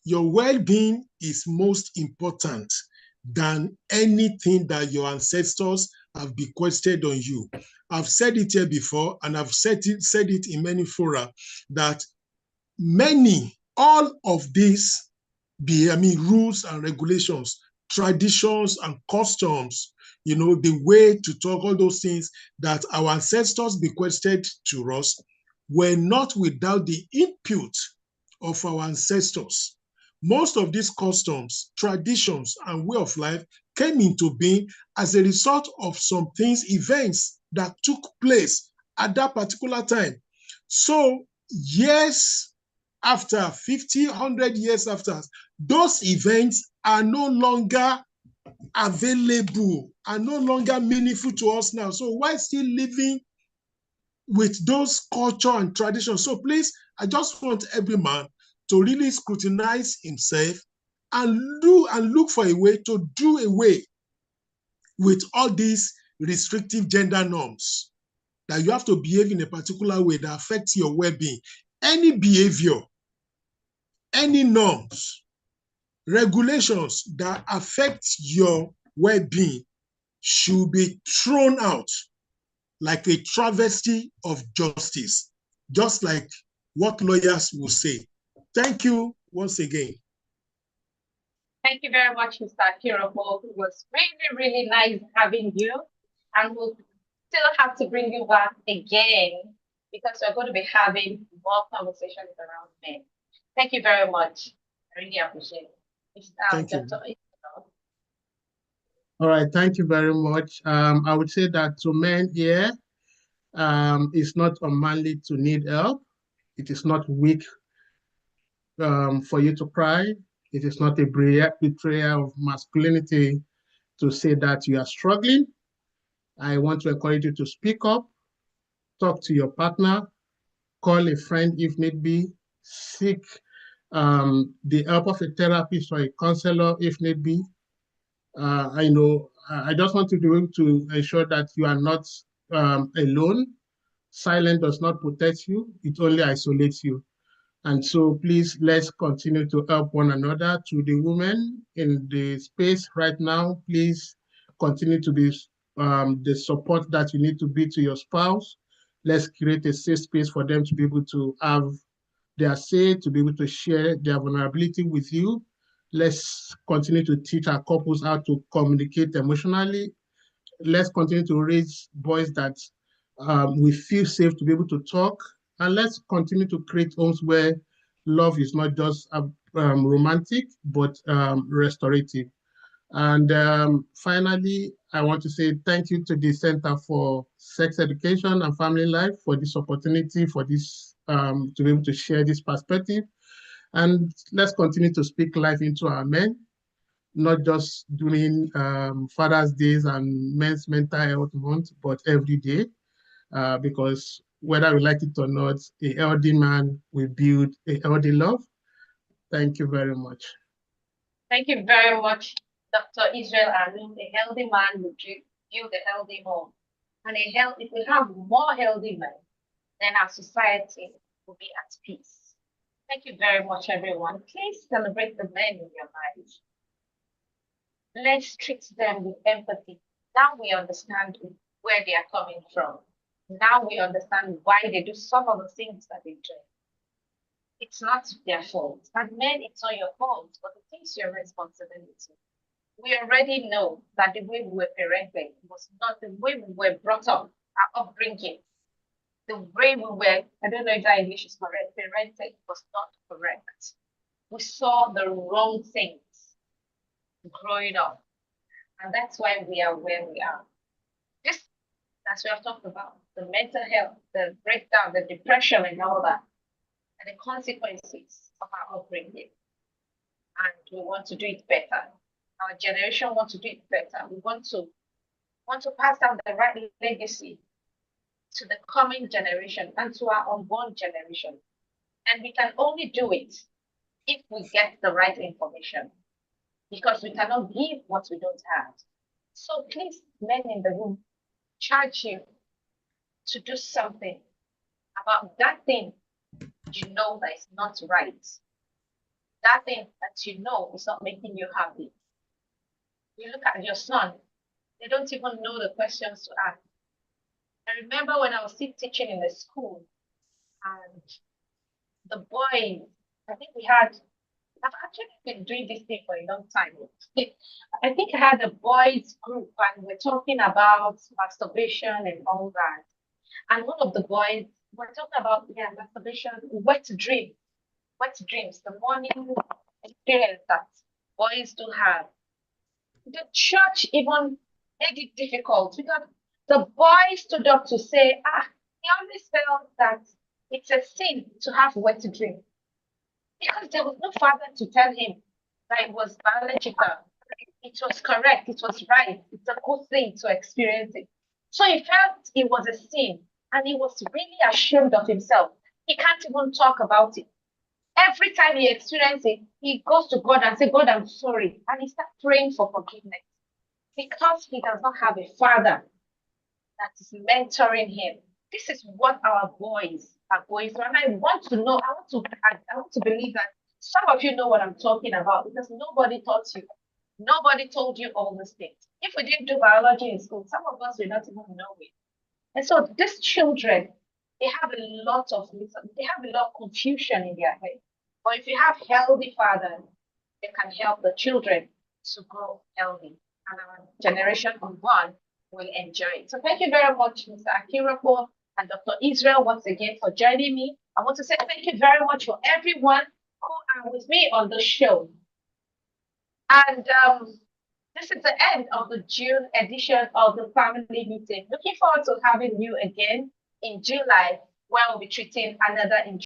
Your well-being is most important than anything that your ancestors have bequested on you. I've said it here before, and I've said it in many fora, that all of these rules and regulations, traditions and customs, the way to talk, all those things that our ancestors bequested to us were not without the input of our ancestors. Most of these customs, traditions, and way of life came into being as a result of some things, events that took place at that particular time. So years after, 50, 100 years after, those events are no longer available, are no longer meaningful to us now. So why still living with those culture and traditions? So please, I just want every man to really scrutinize himself and look for a way to do away with all these restrictive gender norms, that you have to behave in a particular way that affects your well-being. Any behavior, any norms, regulations that affect your well-being should be thrown out like a travesty of justice, just like what lawyers will say. Thank you once again. Thank you very much, Mr. Akirapo. It was really, really nice having you. And we'll still have to bring you back again because we're going to be having more conversations around men. Thank you very much. I really appreciate it. Thank you. Dr. All right, thank you very much. I would say that to men here, it's not unmanly to need help. It is not weak for you to cry. It is not a betrayal of masculinity to say that you are struggling. I want to encourage you to speak up, talk to your partner, call a friend if need be, seek the help of a therapist or a counselor if need be. I know I just want to be able to ensure that you are not alone. Silence does not protect you, it only isolates you. And so please, let's continue to help one another. To the women in the space right now, please continue to be the support that you need to be to your spouse. Let's create a safe space for them to be able to have their say, to be able to share their vulnerability with you. Let's continue to teach our couples how to communicate emotionally. Let's continue to raise boys that we feel safe to be able to talk. And let's continue to create homes where love is not just romantic, but restorative. And finally, I want to say thank you to the Center for Sex Education and Family Life for this opportunity, for this, to be able to share this perspective. And let's continue to speak life into our men, not just during Father's Days and Men's Mental Health Month, but every day, because whether we like it or not, a healthy man will build a healthy love. Thank you very much. Thank you very much, Dr. Israel Anu. A healthy man will build a healthy home. And if we have more healthy men, then our society will be at peace. Thank you very much, everyone. Please celebrate the men in your lives. Let's treat them with empathy. Now we understand where they are coming from. Now we understand why they do some of the things that they do. It's not their fault. And men, it's not your fault, but it is your responsibility. We already know that the way we were parented was not the way we were brought up, our upbringing. The way we were, I don't know if that English is correct, parented was not correct. We saw the wrong things growing up. And that's why we are where we are. This, as we have talked about, the mental health, the breakdown, the depression and all that, and the consequences of our upbringing. And we want to do it better. Our generation wants to do it better. We want to pass down the right legacy to the coming generation and to our unborn generation. And we can only do it if we get the right information, because we cannot give what we don't have. So please, men in the room, charge you to do something about that thing you know that is not right. That thing that you know is not making you happy. You look at your son, they don't even know the questions to ask. I remember when I was still teaching in the school, and the boys, I think I've actually been doing this thing for a long time. I think I had a boys group and we're talking about masturbation and all that. And one of the boys, we're talking about masturbation, wet dreams, the morning experience that boys do have. The church even made it difficult because the boy stood up to say, he always felt that it's a sin to have wet dreams. Because there was no father to tell him that it was biological. It was correct. It was right. It's a good thing to experience it. So he felt it was a sin and he was really ashamed of himself. He can't even talk about it. Every time he experiences it, he goes to God and says, God, I'm sorry. And he starts praying for forgiveness because he does not have a father that is mentoring him. This is what our boys are going through. And I want to know, I want to believe that some of you know what I'm talking about because nobody taught you. Nobody told you all these things. If we didn't do biology in school, some of us will not even know it. And so these children, they have a lot of confusion in their head. But if you have healthy fathers, they can help the children to grow healthy. And our generation unborn will enjoy it. So thank you very much, Mr. Akirapo and Dr. Israel, once again for joining me. I want to say thank you very much for everyone who are with me on the show. And this is the end of the June edition of the family meeting. Looking forward to having you again in July, where we'll be treating another